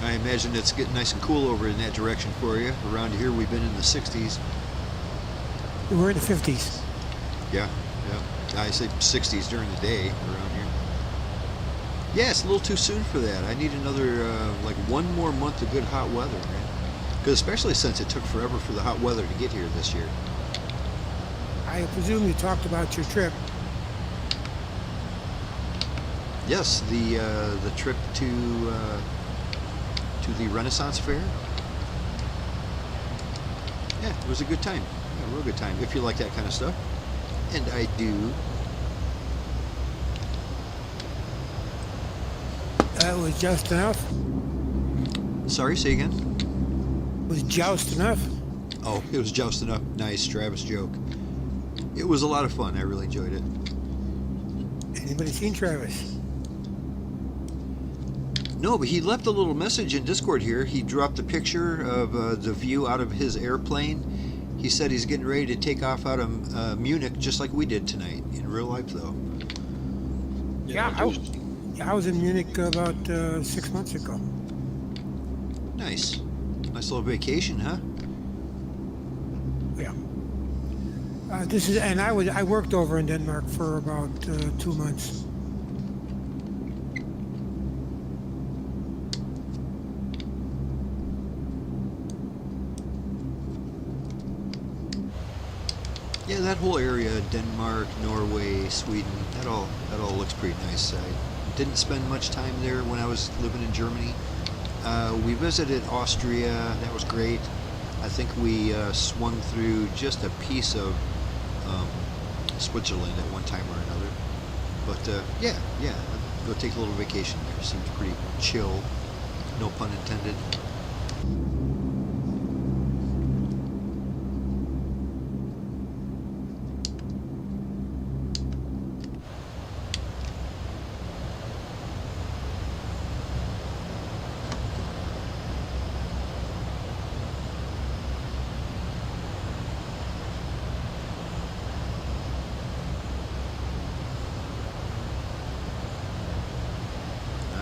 I imagine it's getting nice and cool over in that direction for you. Around here, we've been in the 60s. We're in the 50s. Yeah. I say 60s during the day around here. Yeah, it's a little too soon for that. I need another, like 1 more month of good hot weather, man. Because especially since it took forever for the hot weather to get here this year. I presume you talked about your trip. Yes, the trip to the Renaissance Fair. Yeah, it was a good time. Yeah, a real good time, if you like that kind of stuff. And I do. That was just enough. Sorry, say again? Was joust enough? Oh, it was just enough. Nice Travis joke. It was a lot of fun. I really enjoyed it. Anybody seen Travis? No, but he left a little message in Discord here. He dropped a picture of the view out of his airplane. He said he's getting ready to take off out of Munich just like we did tonight. In real life, though. I was in Munich about 6 months ago. Nice. Nice little vacation, huh? Yeah. I worked over in Denmark for about 2 months. Yeah, that whole area, Denmark, Norway, Sweden, that all looks pretty nice. I didn't spend much time there when I was living in Germany. We visited Austria, that was great. I think we swung through just a piece of Switzerland at one time or another. But yeah, go take a little vacation there. Seems pretty chill, no pun intended.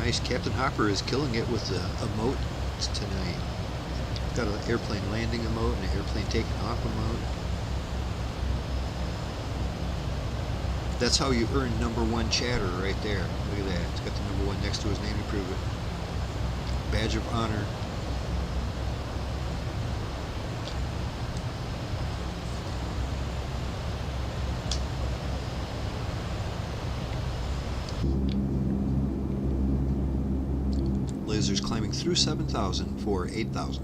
Nice. Captain Hopper is killing it with the emotes tonight. Got an airplane landing emote and an airplane taking off emote. That's how you earn #1 chatter right there. Look at that. It's got the #1 next to his name to prove it. Badge of honor. Lasers climbing through 7,000 for 8,000.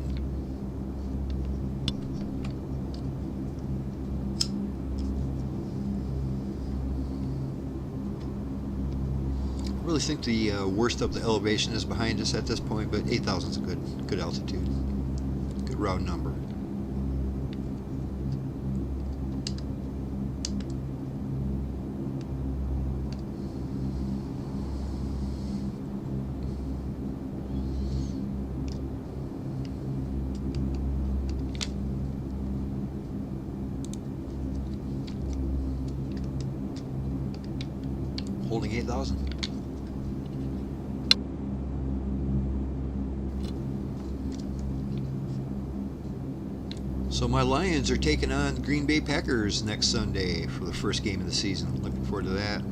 I really think the worst of the elevation is behind us at this point, but 8,000 is a good altitude, good round number. Holding 8,000. So my Lions are taking on Green Bay Packers next Sunday for the first game of the season. Looking forward to that.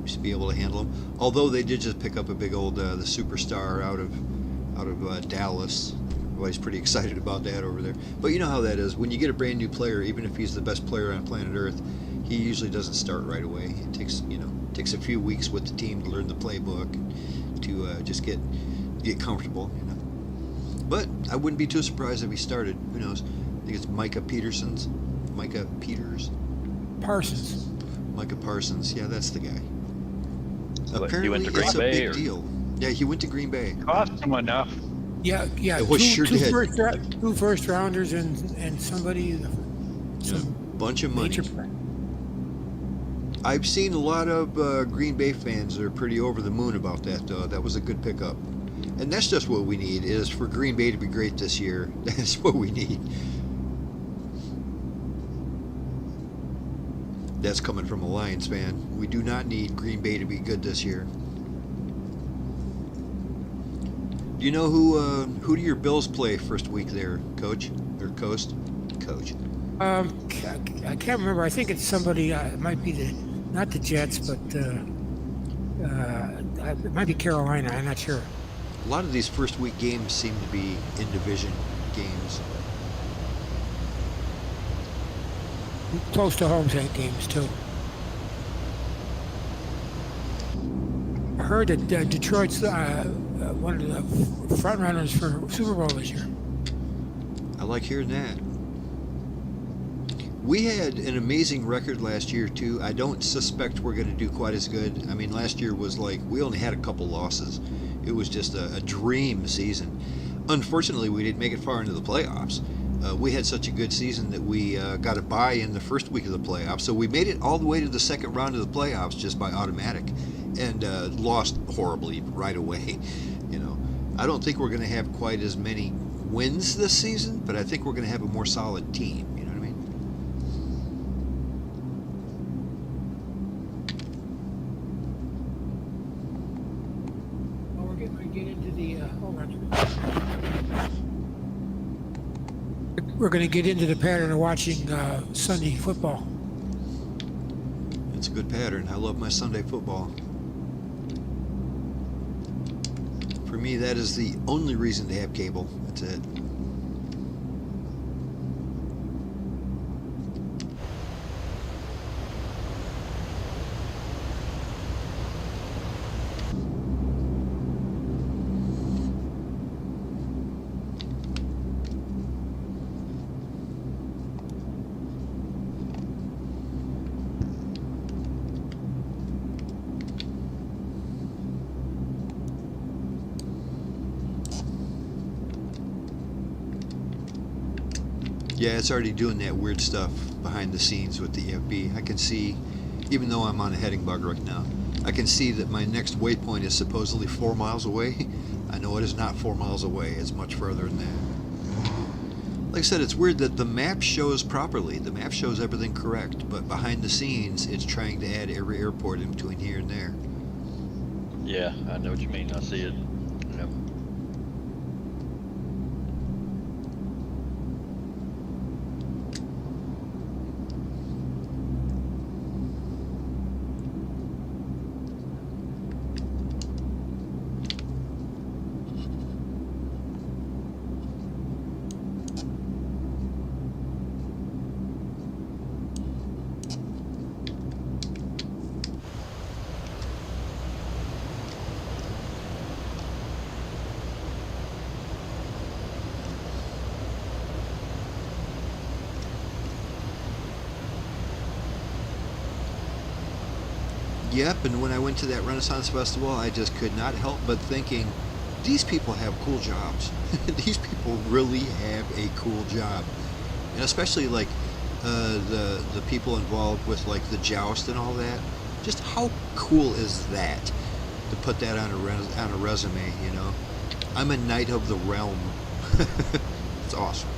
We should be able to handle them. Although they did just pick up a big old the superstar out of Dallas. Everybody's pretty excited about that over there. But you know how that is. When you get a brand new player, even if he's the best player on planet Earth, he usually doesn't start right away. It takes a few weeks with the team to learn the playbook, to just get comfortable, you know. But I wouldn't be too surprised if he started. Who knows? I think it's Micah Peters. Micah Parsons. Yeah, that's the guy. Apparently, he went to Green it's a Bay, big or? Deal. Yeah, he went to Green Bay. Cost him enough. Yeah. It was sure did. Two first rounders and somebody. Bunch of money. Major. I've seen a lot of Green Bay fans that are pretty over the moon about that, though. That was a good pickup. And that's just what we need, is for Green Bay to be great this year. That's what we need. That's coming from a Lions fan. We do not need Green Bay to be good this year. Do you know who do your Bills play first week there, Coach? Or Coast? Coach. I can't remember. I think it's somebody. It might be not the Jets, but it might be Carolina. I'm not sure. A lot of these first week games seem to be in division games. Close to home games too. I heard that Detroit's one of the front runners for Super Bowl this year. I like hearing that. We had an amazing record last year too. I don't suspect we're going to do quite as good. I mean, last year was like, we only had a couple losses. It was just a dream season. Unfortunately, we didn't make it far into the playoffs. We had such a good season that we got a bye in the first week of the playoffs. So we made it all the way to the second round of the playoffs just by automatic, and lost horribly right away. You know, I don't think we're going to have quite as many wins this season, but I think we're going to have a more solid team. You know what I mean? hold on. We're going to get into the pattern of watching Sunday football. It's a good pattern. I love my Sunday football. For me, that is the only reason to have cable. That's it. Yeah, it's already doing that weird stuff behind the scenes with the EFB. I can see, even though I'm on a heading bug right now, I can see that my next waypoint is supposedly 4 miles away. I know it is not 4 miles away, it's much further than that. Like I said, it's weird that the map shows properly. The map shows everything correct, but behind the scenes, it's trying to add every airport in between here and there. Yeah, I know what you mean. I see it. Yep. Yep, and when I went to that Renaissance Festival, I just could not help but thinking, these people have cool jobs. These people really have a cool job. And especially like the people involved with like the joust and all that. Just how cool is that to put that on a resume, you know? I'm a knight of the realm. It's awesome.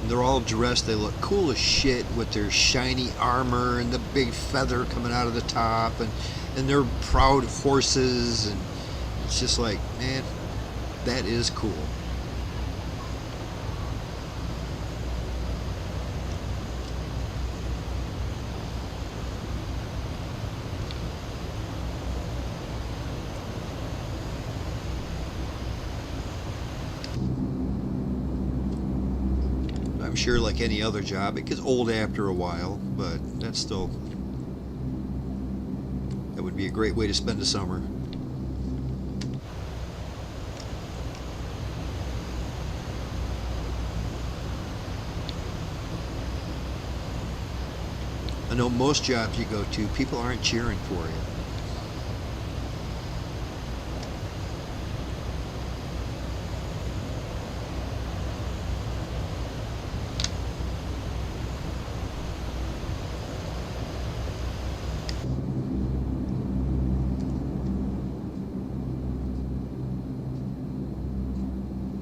And they're all dressed, they look cool as shit with their shiny armor and the big feather coming out of the top, and they're proud horses, and it's just like, man, that is cool. I'm sure like any other job, it gets old after a while, but that's still, that would be a great way to spend a summer. I know most jobs you go to, people aren't cheering for you.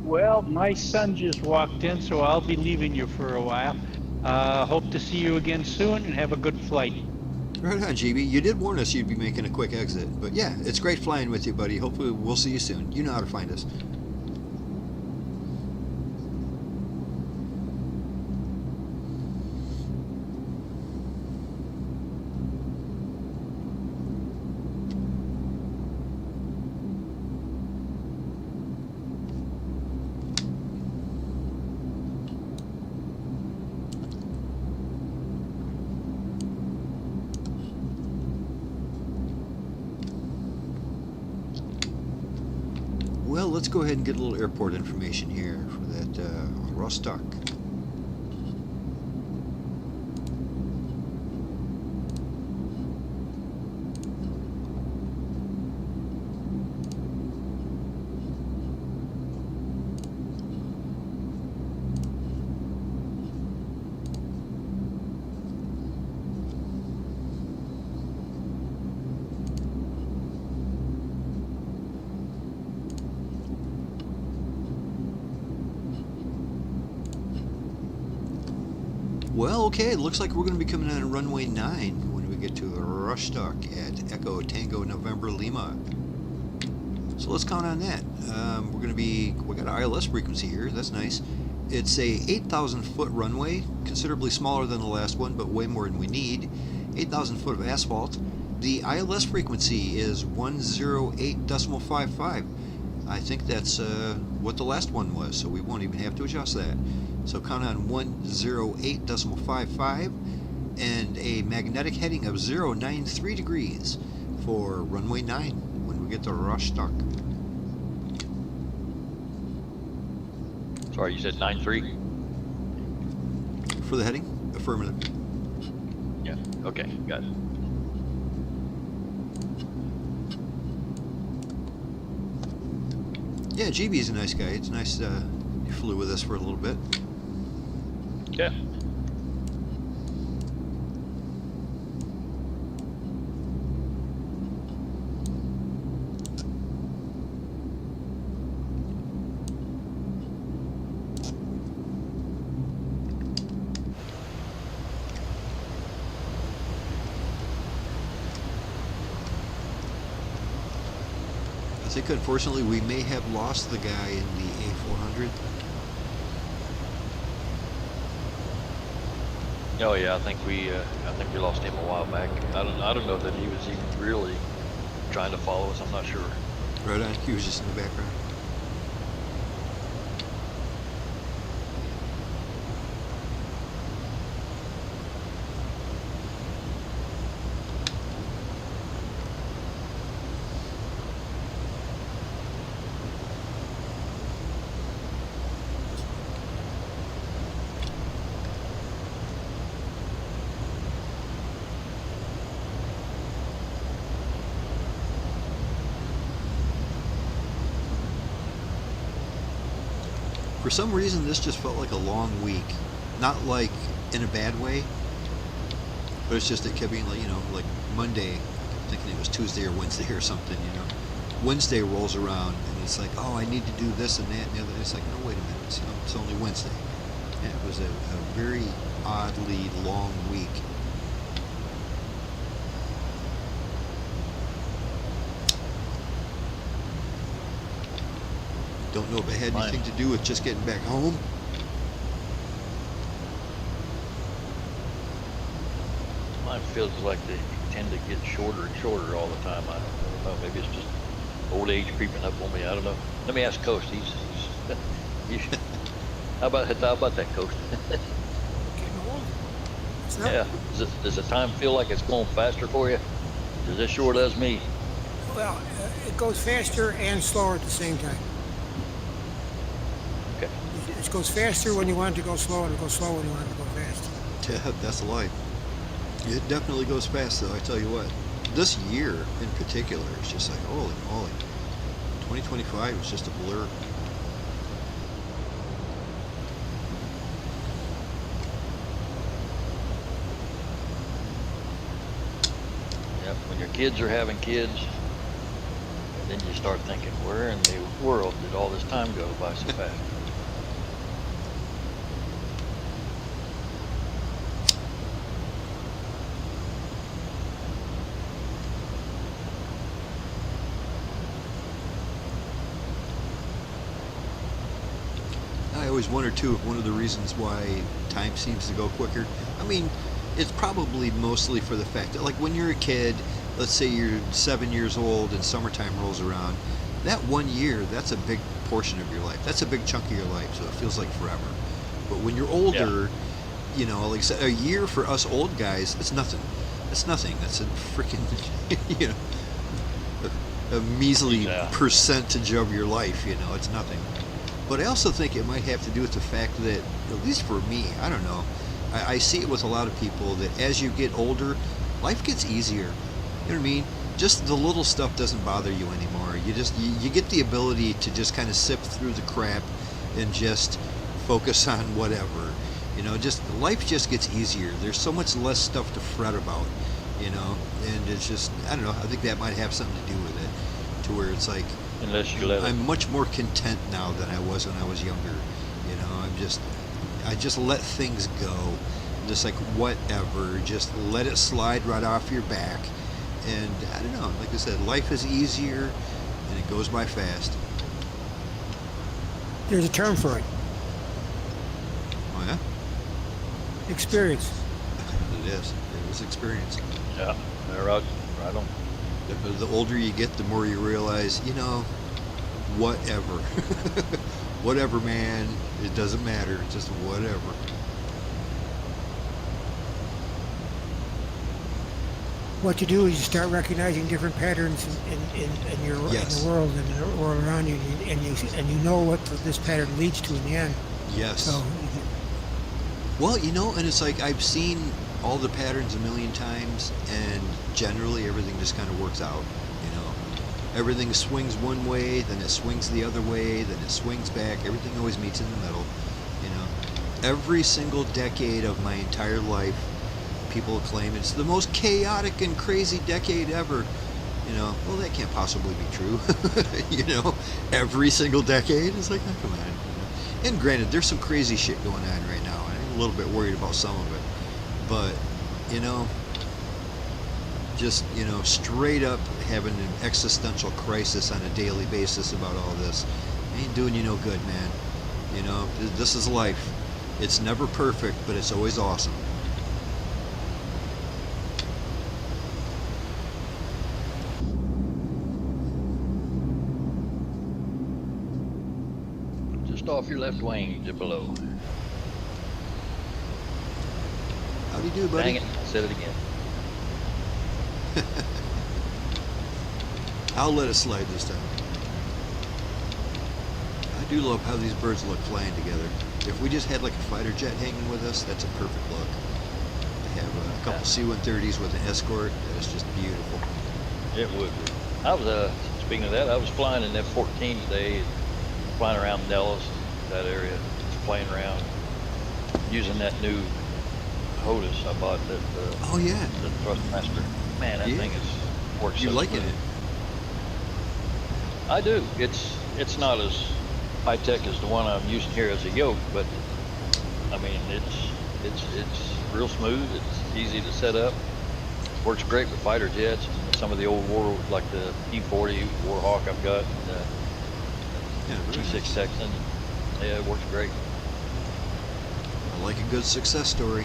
Well, my son just walked in, so I'll be leaving you for a while. Hope to see you again soon, and have a good flight. Right on, GB. You did warn us you'd be making a quick exit. But yeah, it's great flying with you, buddy. Hopefully we'll see you soon. You know how to find us. Well, let's go ahead and get a little airport information here for that Rostock. Well, okay, it looks like we're going to be coming on runway 9 when we get to Rostock at Echo Tango November Lima. So let's count on that. We got an ILS frequency here. That's nice. It's a 8,000 foot runway, considerably smaller than the last one, but way more than we need. 8,000 foot of asphalt. The ILS frequency is 108.55. I think that's what the last one was, so we won't even have to adjust that. So count on 108.55 and a magnetic heading of 093 degrees for runway 9 when we get to Rostock. Sorry, you said 9-3? For the heading? Affirmative. Yeah, okay, got it. Yeah, GB's a nice guy. It's nice he flew with us for a little bit. Yeah. I think unfortunately we may have lost the guy in the A400. Oh yeah, I think we lost him a while back. I don't know that he was even really trying to follow us. I'm not sure. Right on. He was just in the background. For some reason, this just felt like a long week. Not like in a bad way, but it's just it kept being like, like Monday, I kept thinking it was Tuesday or Wednesday or something, Wednesday rolls around and it's like, oh, I need to do this and that and the other. It's like, no, wait a minute, it's only Wednesday. Yeah, it was a very oddly long week. Don't know if it had anything to do with just getting back home. Mine feels like they tend to get shorter and shorter all the time. I don't know. Maybe it's just old age creeping up on me. I don't know. Let me ask Coast. He's how about that, Coast? Getting old. It's not, Yeah. Does the time feel like it's going faster for you? Because it sure does me. well, it goes faster and slower at the same time. Okay. It goes faster when you want it to go slow, and it goes slow when you want it to go fast. Yeah, that's life. It definitely goes fast, though, I tell you what. This year, in particular, is just like, holy moly. 2025 was just a blur. Yep. When your kids are having kids, then you start thinking, where in the world did all this time go by so fast? I always wonder, too, if one of the reasons why time seems to go quicker, I mean, it's probably mostly for the fact that, like, when you're a kid, let's say you're 7 years old and summertime rolls around, that 1 year, that's a big portion of your life. That's a big chunk of your life, so it feels like forever. But when you're older, like I said, a year for us old guys, it's nothing. It's nothing. That's a freaking, a measly percentage of your life, it's nothing. But I also think it might have to do with the fact that, at least for me, I don't know, I see it with a lot of people that as you get older, life gets easier. You know what I mean? Just the little stuff doesn't bother you anymore. You get the ability to just kind of sift through the crap and just focus on whatever. Just life just gets easier. There's so much less stuff to fret about, and it's just, I don't know, I think that might have something to do with it, to where it's like, Unless you let it. I'm much more content now than I was when I was younger. I just let things go. Just like whatever, just let it slide right off your back. And I don't know, like I said, life is easier. and it goes by fast. There's a term for it. Oh yeah, Experience. it is. It was experience. Yeah, they're right on. The older you get, the more you realize, you know, whatever, whatever, man. It doesn't matter. Just whatever. What you do is you start recognizing different patterns in your Yes. in the world and the world around you, and you know what this pattern leads to in the end. Yes. So Well, you know, and it's like I've seen all the patterns a million times, and generally everything just kind of works out. You know, everything swings one way, then it swings the other way, then it swings back. Everything always meets in the middle. You know, every single decade of my entire life, people claim it's the most chaotic and crazy decade ever. You know, well, that can't possibly be true. You know, every single decade is like, oh, come on. You know? And granted, there's some crazy shit going on right now, and I'm a little bit worried about some of it. But, you know, just, you know, straight up having an existential crisis on a daily basis about all this ain't doing you no good, man. You know, this is life. It's never perfect, but it's always awesome. Just off your left wing to below. How do you do, buddy? Dang it, I said it again. I'll let it slide this time. I do love how these birds look flying together. If we just had like a fighter jet hanging with us, that's a perfect look. I have a couple C-130s with an escort. That is just beautiful. It would be. I was, speaking of that, I was flying in F-14 today, flying around Dallas, that area, just playing around, using that new HOTUS I bought, that Oh yeah, the Thrustmaster. Man, that Yeah. thing is works you so liking smooth. it? I do. It's not as high tech as the one I'm using here as a yoke, but I mean it's real smooth. It's easy to set up. Works great with fighter jets. Some of the old war, like the P-40 Warhawk I've got, Yeah, really T6 nice. Texan. Yeah, it works great. I like a good success story.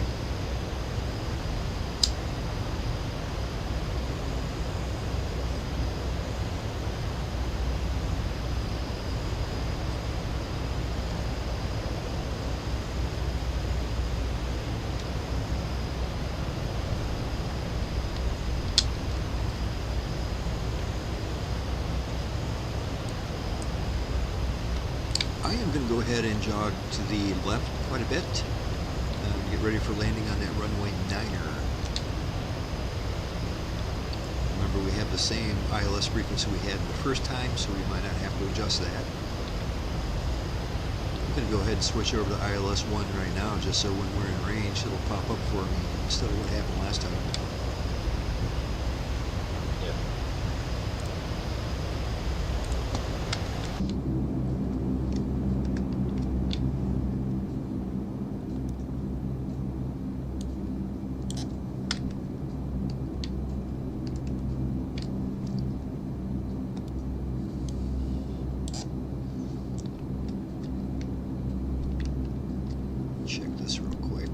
I am going to go ahead and jog to the left quite a bit. Get ready for landing on that runway 9er. Remember, we have the same ILS frequency we had the first time, so we might not have to adjust that. I'm going to go ahead and switch over to ILS 1 right now, just so when we're in range, it'll pop up for me instead of what happened last time. Yeah. Check this real quick.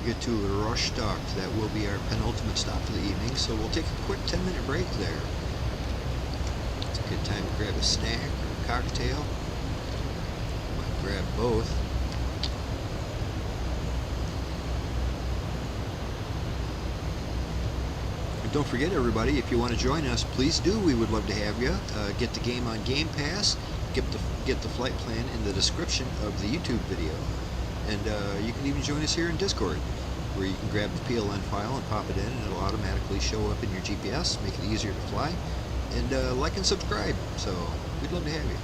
get to Rostock. That will be our penultimate stop for the evening, so we'll take a quick 10-minute break there. It's a good time to grab a snack or a cocktail. Might grab both. And don't forget, everybody, if you want to join us, please do. We would love to have you. Get the game on Game Pass. Get the flight plan in the description of the YouTube video. And you can even join us here in Discord, where you can grab the PLN file and pop it in, and it'll automatically show up in your GPS, make it easier to fly. And like and subscribe. So we'd love to have you.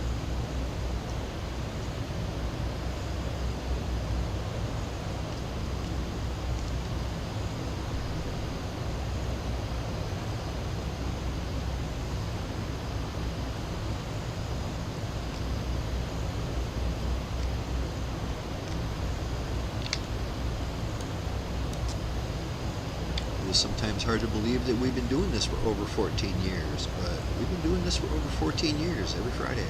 Sometimes hard to believe that we've been doing this for over 14 years, but we've been doing this for over 14 years, every Friday.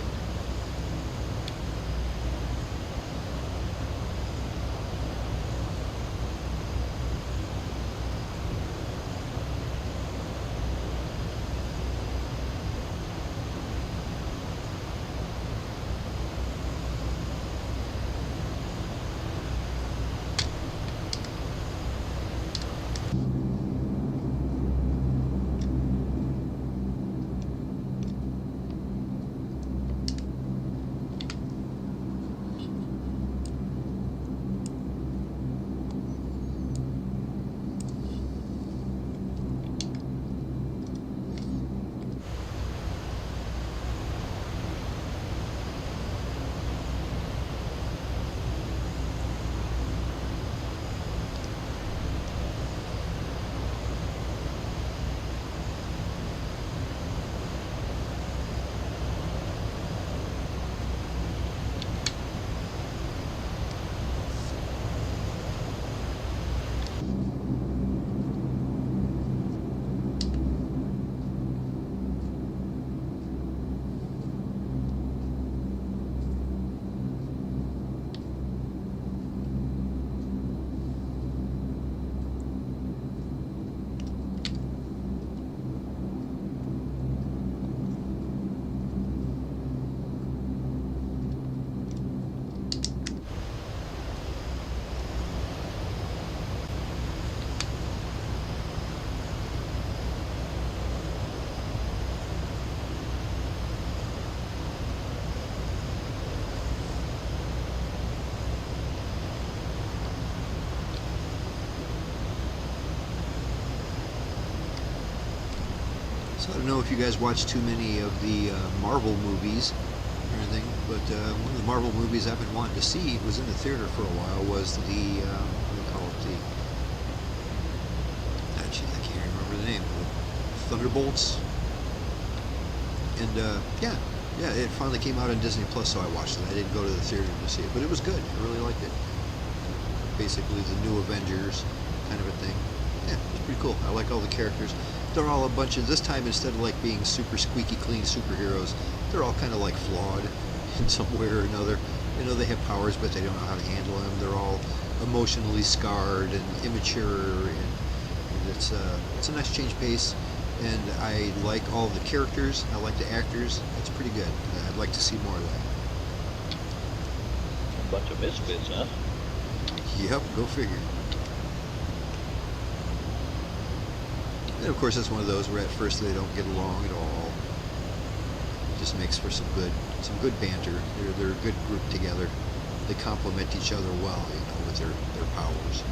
So I don't know if you guys watch too many of the Marvel movies or anything, but one of the Marvel movies I've been wanting to see, was in the theater for a while, was the, what do they call it, geez, I can't remember the name, Thunderbolts. And yeah, it finally came out on Disney Plus, so I watched it. I didn't go to the theater to see it, but it was good. I really liked it. Basically the new Avengers kind of a thing. Yeah, it was pretty cool. I like all the characters. They're all a bunch of, this time instead of like being super squeaky clean superheroes, they're all kind of like flawed in some way or another. You know, they have powers, but they don't know how to handle them. They're all emotionally scarred and immature, and it's a nice change of pace. And I like all the characters. I like the actors. It's pretty good. I'd like to see more of that. A bunch of misfits, huh? Yep, go figure. And of course, it's one of those where at first they don't get along at all. It just makes for some good banter. They're a good group together. They complement each other well, you know, with their powers.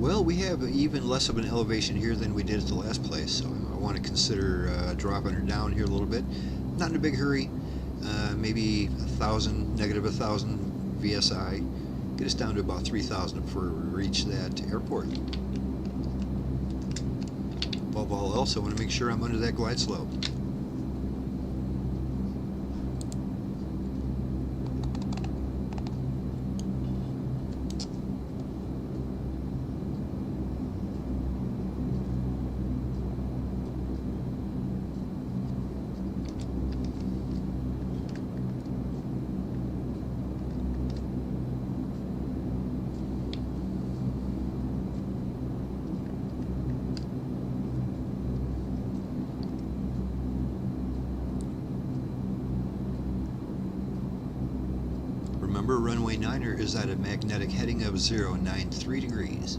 Well, we have even less of an elevation here than we did at the last place, so I want to consider dropping her down here a little bit. Not in a big hurry, maybe negative 1,000 VSI. Get us down to about 3,000 before we reach that airport. Above all else, I want to make sure I'm under that glide slope. November, runway 9er is at a magnetic heading of 093 degrees.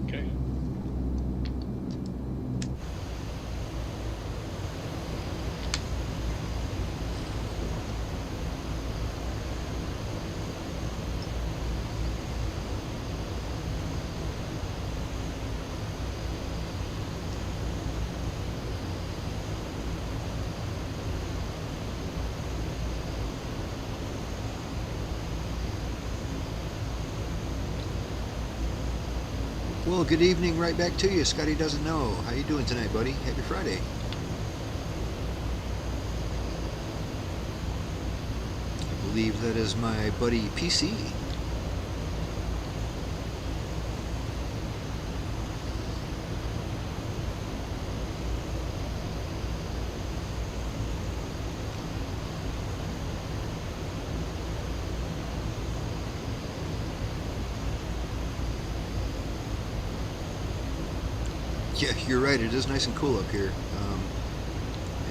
Okay. Well, good evening right back to you. Scotty doesn't know. How you doing tonight, buddy? Happy Friday. I believe that is my buddy PC. Yeah, you're right. It is nice and cool up here.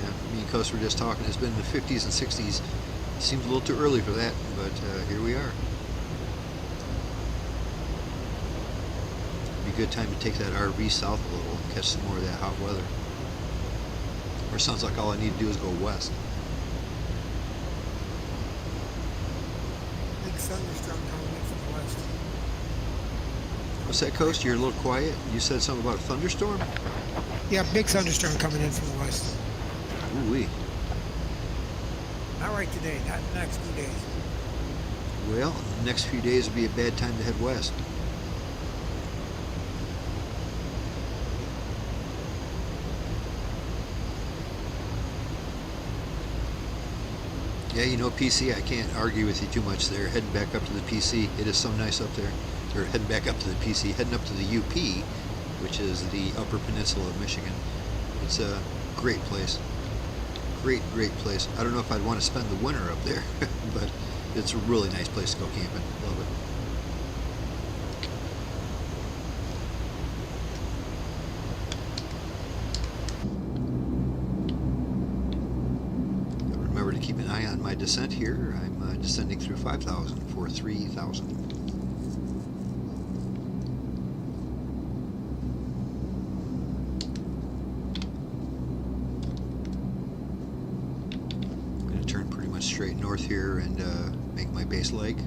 Yeah, me and Coast were just talking. It's been in the 50s and 60s. Seems a little too early for that, but here we are. Be a good time to take that RV south a little, catch some more of that hot weather. Or it sounds like all I need to do is go west. Big thunderstorm coming in from the west. What's that, Coast? You're a little quiet. You said something about a thunderstorm? Yeah, big thunderstorm coming in from the west. Ooh-wee. Not right today, not in the next few days. Well, the next few days will be a bad time to head west. Yeah, you know, PC, I can't argue with you too much there. Heading back up to the PC, it is so nice up there. Or heading back up to the PC, heading up to the UP, which is the Upper Peninsula of Michigan. It's a great place. Great, great place. I don't know if I'd want to spend the winter up there, but it's a really nice place to go camping. Love it. Remember to keep an eye on my descent here. I'm descending through 5,000 for 3,000. Straight north here and make my base leg.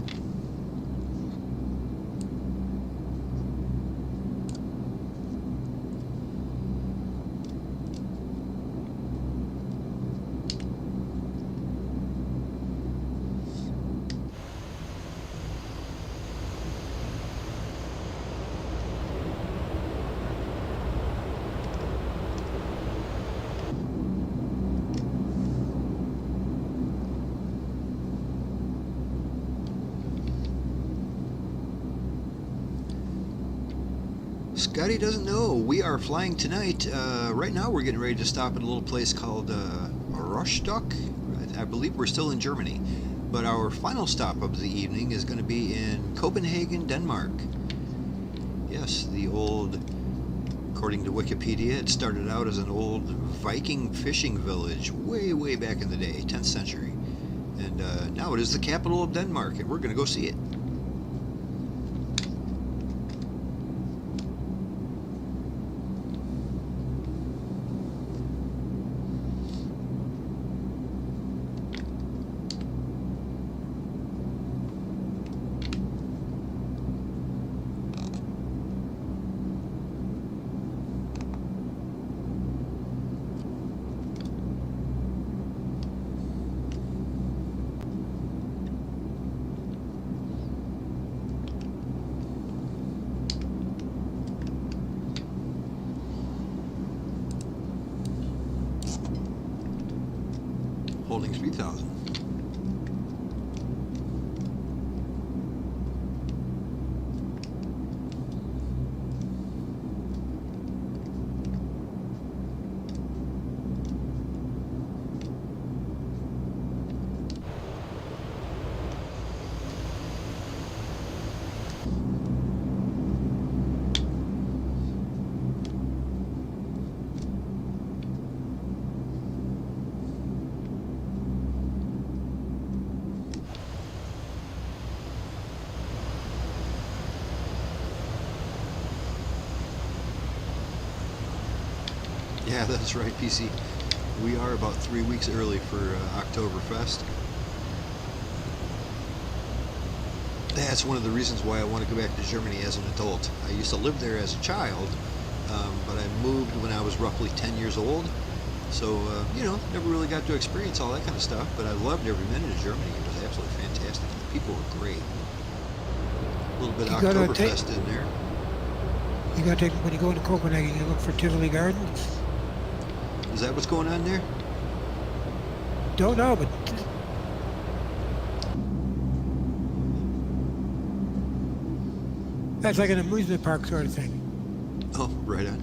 Scotty doesn't know. We are flying tonight. Right now we're getting ready to stop at a little place called Rostock. I believe we're still in Germany. But our final stop of the evening is going to be in Copenhagen, Denmark. Yes, the old, according to Wikipedia, it started out as an old Viking fishing village way, way back in the day, 10th century. And now it is the capital of Denmark, and we're going to go see it. Holding 3,000. Yeah, that's right, PC. We are about 3 weeks early for Oktoberfest. That's one of the reasons why I want to go back to Germany as an adult. I used to live there as a child, but I moved when I was roughly 10 years old. So, you know, never really got to experience all that kind of stuff, but I loved every minute of Germany. It was absolutely fantastic. The people were great. A little bit of Oktoberfest in there. You gotta take, when you go into Copenhagen, you look for Tivoli Gardens. Is that what's going on there? Don't know, but that's like an amusement park sort of thing. Oh, right on.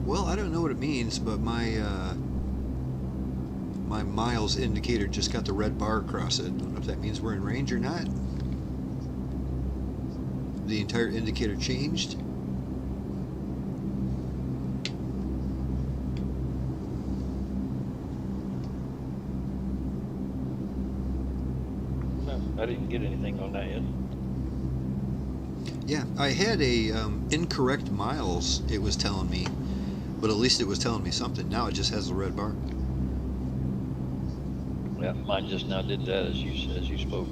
Well, I don't know what it means, but my my miles indicator just got the red bar across it. I don't know if that means we're in range or not. The entire indicator changed. No, I didn't get anything on that yet. Yeah, I had a incorrect miles, it was telling me, but at least it was telling me something. Now it just has the red bar. Yeah, mine just now did that as you spoke.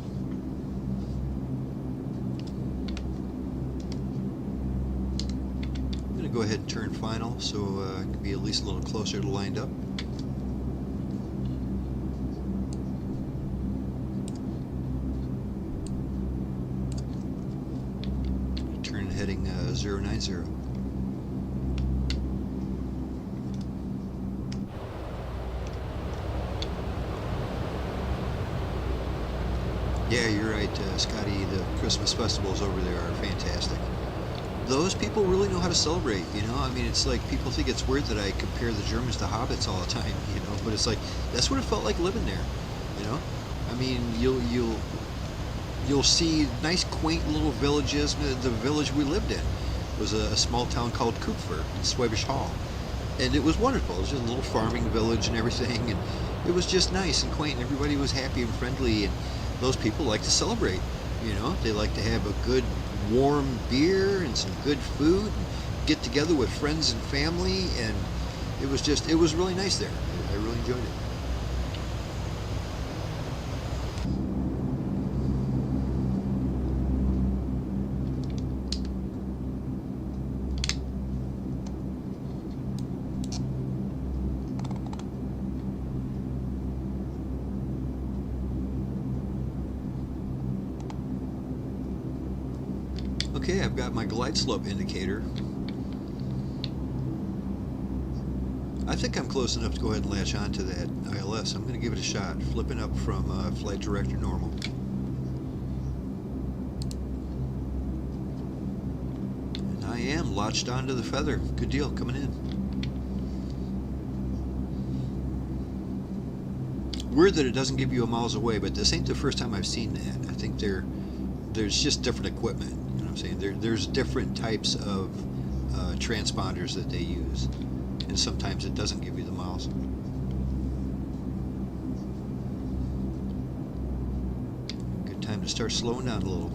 I'm going to go ahead and turn final so I can be at least a little closer to lined up. Turn heading 090. Yeah, you're right, Scotty. The Christmas festivals over there are fantastic. Those people really know how to celebrate, you know? I mean, it's like people think it's weird that I compare the Germans to hobbits all the time, you know? But it's like, that's what it felt like living there, you know? I mean, you'll see nice, quaint little villages. The village we lived in was a small town called Kupfer in Schwäbisch Hall. And it was wonderful. It was just a little farming village and everything. And it was just nice and quaint, and everybody was happy and friendly. And those people like to celebrate, you know? They like to have a good warm beer and some good food and get together with friends and family, and it was really nice there. I really enjoyed it. Okay, I've got my glide slope indicator. I think I'm close enough to go ahead and latch onto that ILS. I'm going to give it a shot, flipping up from flight director normal. And I am latched onto the feather. Good deal, coming in. Weird that it doesn't give you a miles away, but this ain't the first time I've seen that. I think there's just different equipment. You know what I'm saying? There's different types of transponders that they use, and sometimes it doesn't give you the miles. Good time to start slowing down a little.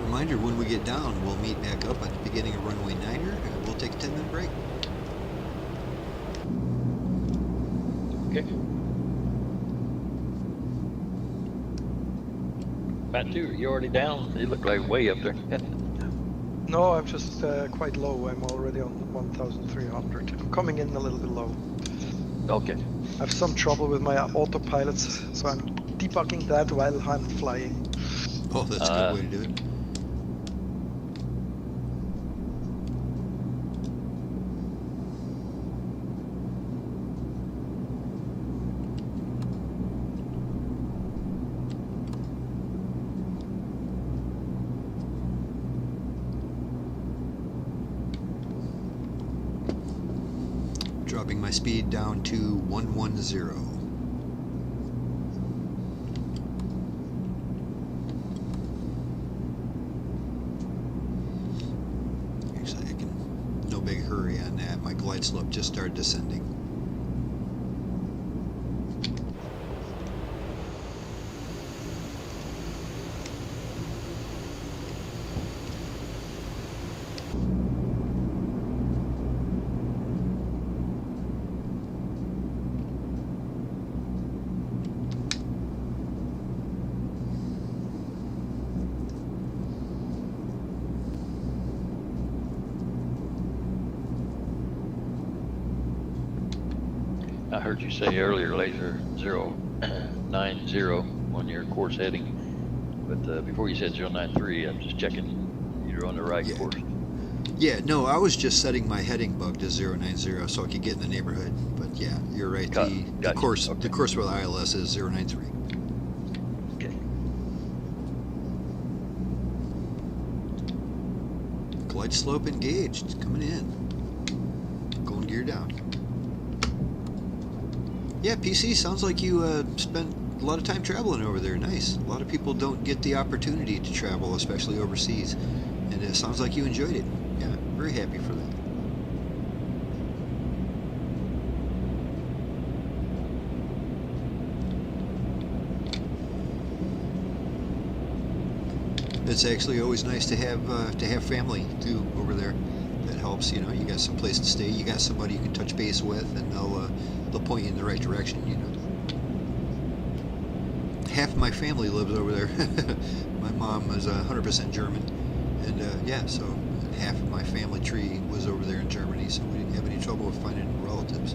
Reminder, when we get down, we'll meet back up at the beginning of runway 9er, and we'll take a 10-minute break. Okay. Matt, too, you already down? You look like way up there. No, I'm just quite low. I'm already on 1,300. I'm coming in a little bit low. Okay. I have some trouble with my autopilots, so I'm debugging that while I'm flying. Oh, that's a good way to do it. Dropping my speed down to 110. no big hurry on that. My glide slope just started descending. I heard you say earlier, laser 090 on your course heading, but before you said 093, I'm just checking you're on the right Yeah. course. Yeah, no, I was just setting my heading bug to 090 so I could get in the neighborhood. But yeah, you're right. The Gotcha. course Okay. the course with ILS is 093. Okay. Glide slope engaged, coming in. Going gear down. Yeah, PC, sounds like you spent a lot of time traveling over there. Nice. A lot of people don't get the opportunity to travel, especially overseas. And it sounds like you enjoyed it. Yeah, very happy for that. It's actually always nice to have family too over there. That helps, you know. You got some place to stay. You got somebody you can touch base with, and they'll point you in the right direction. You know. Half of my family lives over there. My mom is 100% German, and yeah, so half of my family tree was over there in Germany, so we didn't have any trouble with finding relatives.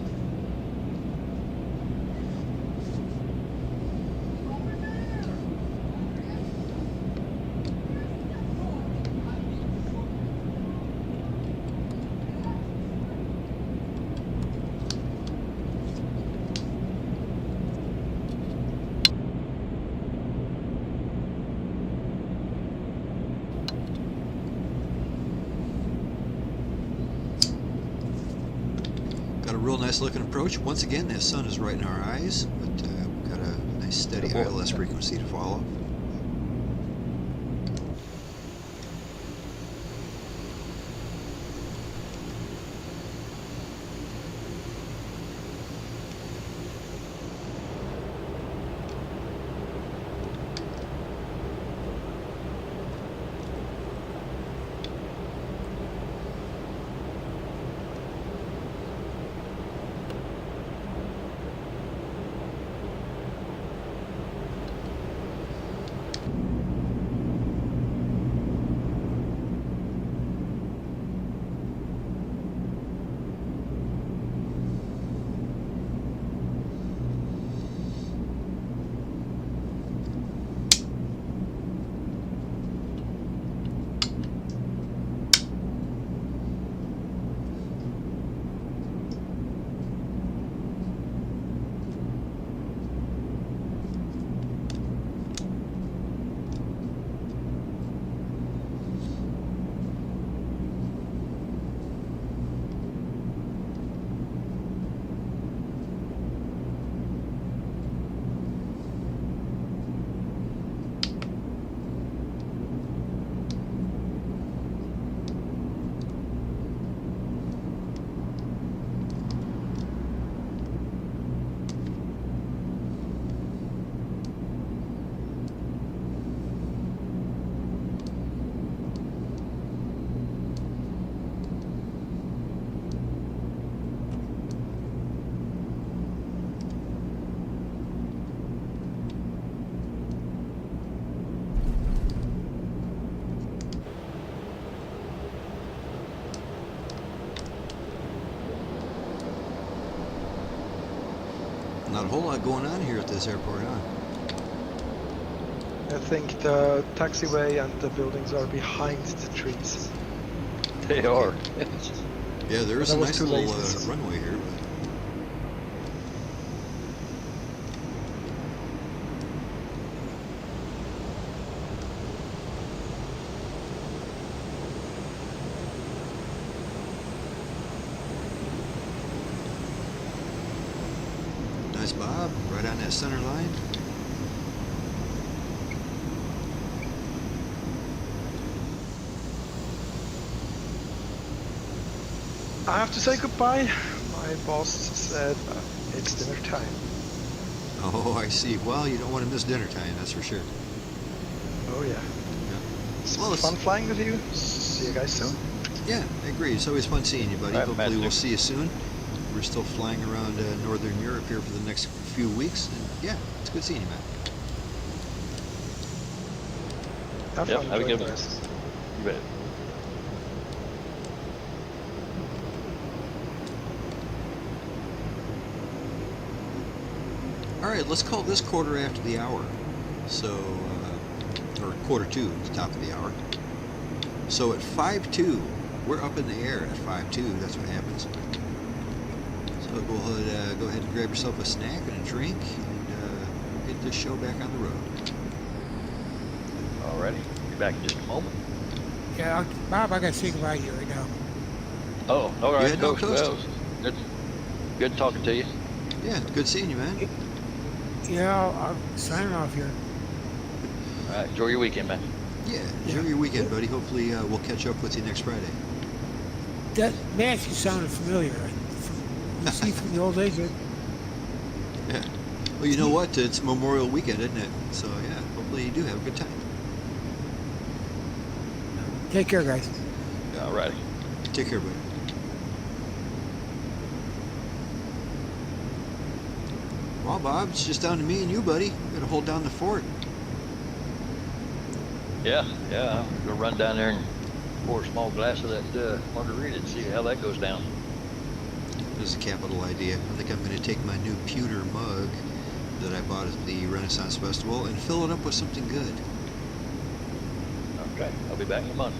Got a real nice looking approach. Once again, that sun is right in our eyes, but we've got a nice steady ILS frequency to follow. Not a whole lot going on here at this airport, huh? I think the taxiway and the buildings are behind the trees. They are. Yeah, there is But I a was nice too little lazy. runway here. But nice bob, right on that center line. I have to say goodbye. My boss said it's dinner time. Oh, I see. Well, you don't want to miss dinner time, that's for sure. Oh yeah. Yeah. It's Well, fun flying with you. See you guys soon. Yeah, I agree. It's always fun seeing you, buddy. All right, Hopefully Matthew. we'll see you soon. We're still flying around Northern Europe here for the next few weeks. And yeah, it's good seeing you, man. Have Yep, fun. have a Enjoy good the one. rest. You bet. All right, let's call this quarter after the hour. So, or quarter to the top of the hour. So at 5:02, we're up in the air at 5:02. That's what happens. So go ahead and grab yourself a snack and a drink, and get this show back on the road. Alrighty. Be back in just a moment. Yeah, Bob, I gotta say goodbye to you right now. Oh, all right. Yeah, no, Coach. Coach. Well, good talking to you. Yeah, good seeing you, man. Yeah, I'm signing off here. All right. Enjoy your weekend, man. Yeah, enjoy your weekend, buddy. Hopefully we'll catch up with you next Friday. That Matthew sounded familiar. You see from the old days. Yeah. Well, you know what? It's Memorial Weekend, isn't it? So yeah, hopefully you do have a good time. Take care, guys. Alrighty. Take care, buddy. Well, Bob, it's just down to me and you, buddy. We gotta hold down the fort. Yeah. I'm gonna run down there and pour a small glass of that margarita and see how that goes down. This is a capital idea. I think I'm gonna take my new pewter mug that I bought at the Renaissance Festival and fill it up with something good. Okay. I'll be back in a month.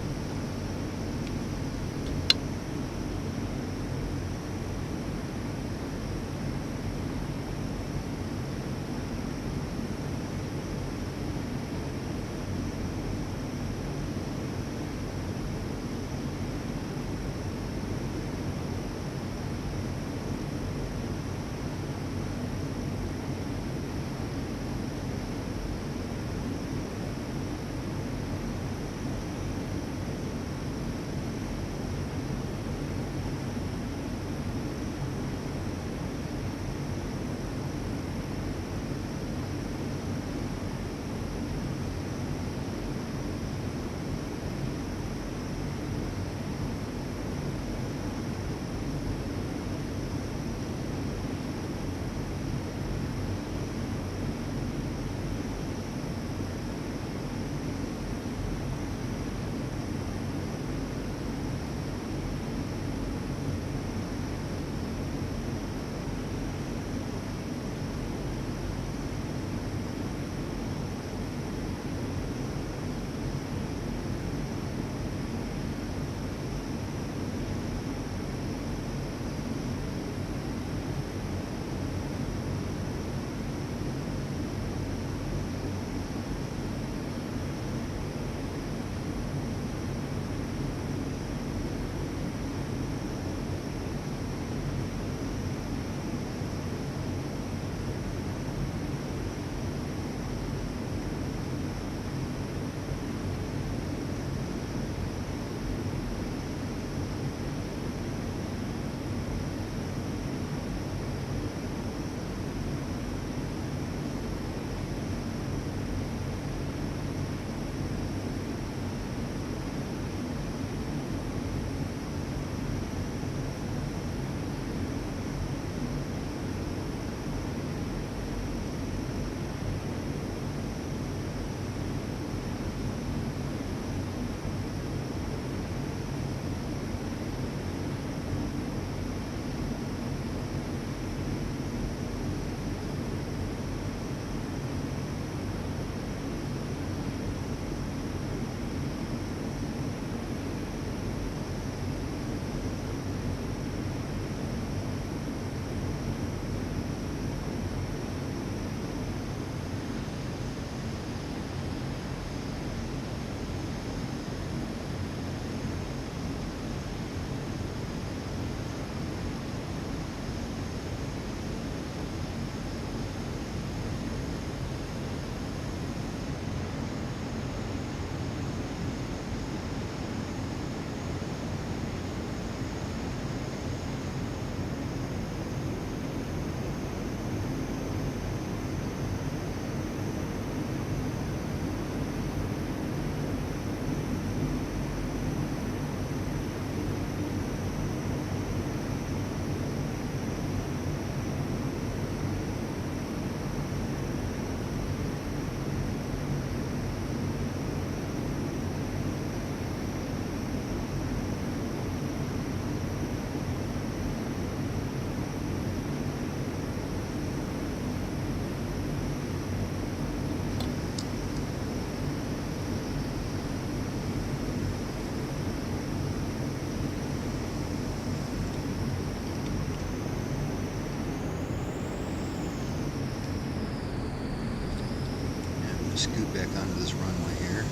scoot back onto this runway here.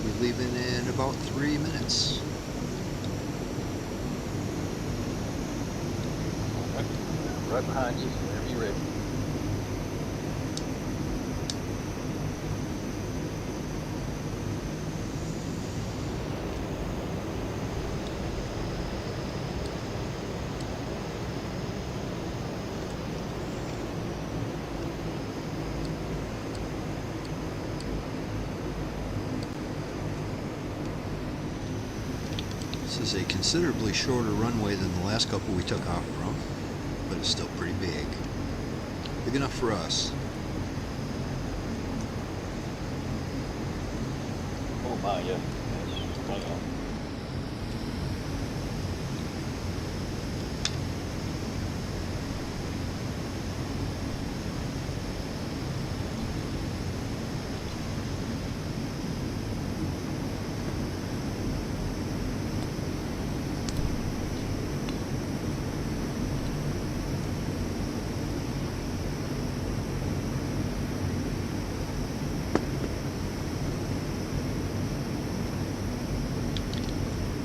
We'll be leaving in about 3 minutes. Right behind you, whenever you're ready. This is a considerably shorter runway than the last couple we took off from, but it's still pretty big. Big enough for us. Oh my, yeah. That's plenty on.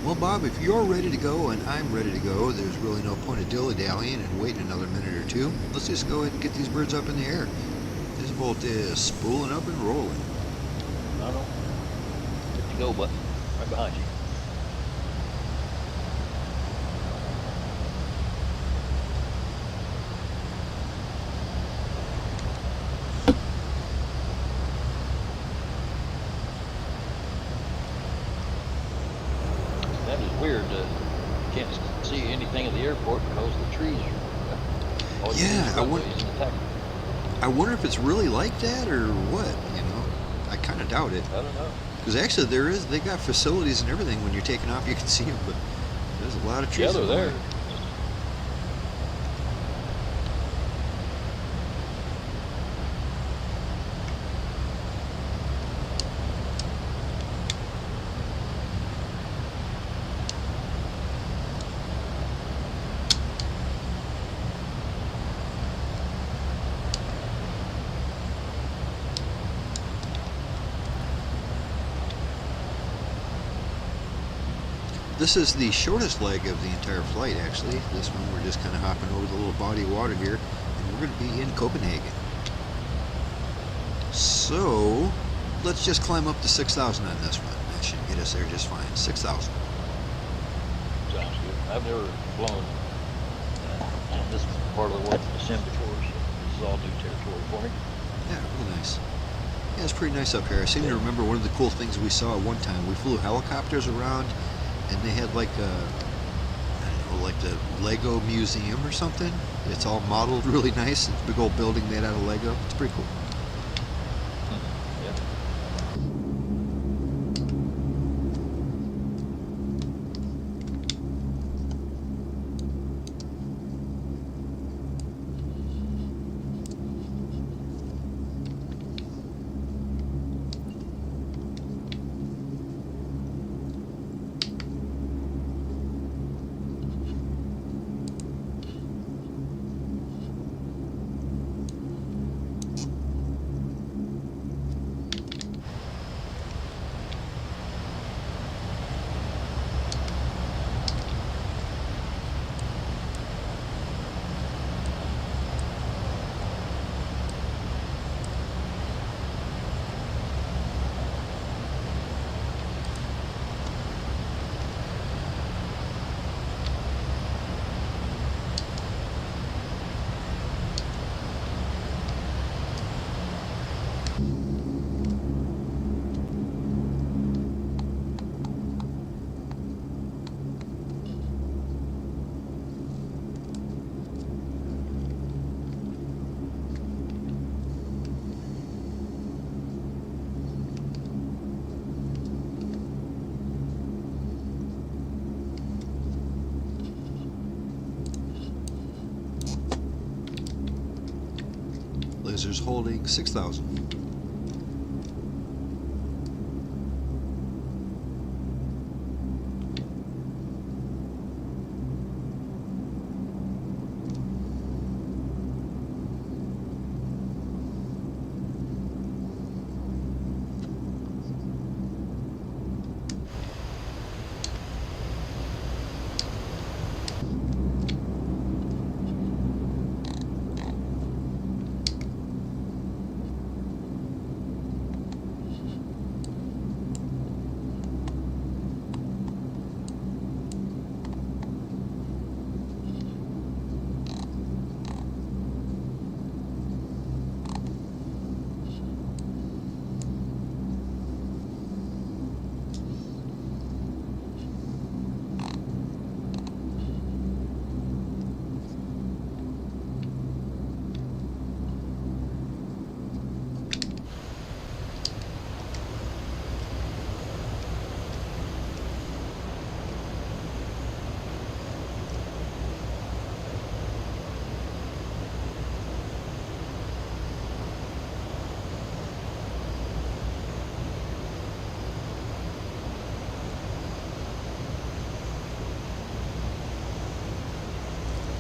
Well, Bob, if you're ready to go and I'm ready to go, there's really no point of dilly-dallying and waiting another minute or two. Let's just go ahead and get these birds up in the air. This bolt is spooling up and rolling. I don't know. Hit the go button right behind you. That is weird. Can't see anything at the airport because the trees are. All you Yeah, see is I runways and the taxi. I wonder if it's really like that or what, you know. I kind of doubt it. I don't know. Because actually they got facilities and everything. When you're taking off, you can see them, but there's a lot of trees. Yeah, they're there. This is the shortest leg of the entire flight, actually. This one we're just kind of hopping over the little body of water here, and we're going to be in Copenhagen. So, let's just climb up to 6,000 on this one. That should get us there just fine. 6,000. Sounds good. I've never flown on this part of the world in the sim before, so this is all new territory for me. Yeah, really nice. Yeah, it's pretty nice up here. I seem to remember one of the cool things we saw at one time. We flew helicopters around, and they had like a, I don't know, like the Lego museum or something. It's all modeled really nice. It's a big old building made out of Lego. It's pretty cool. Yeah. Lasers holding 6,000.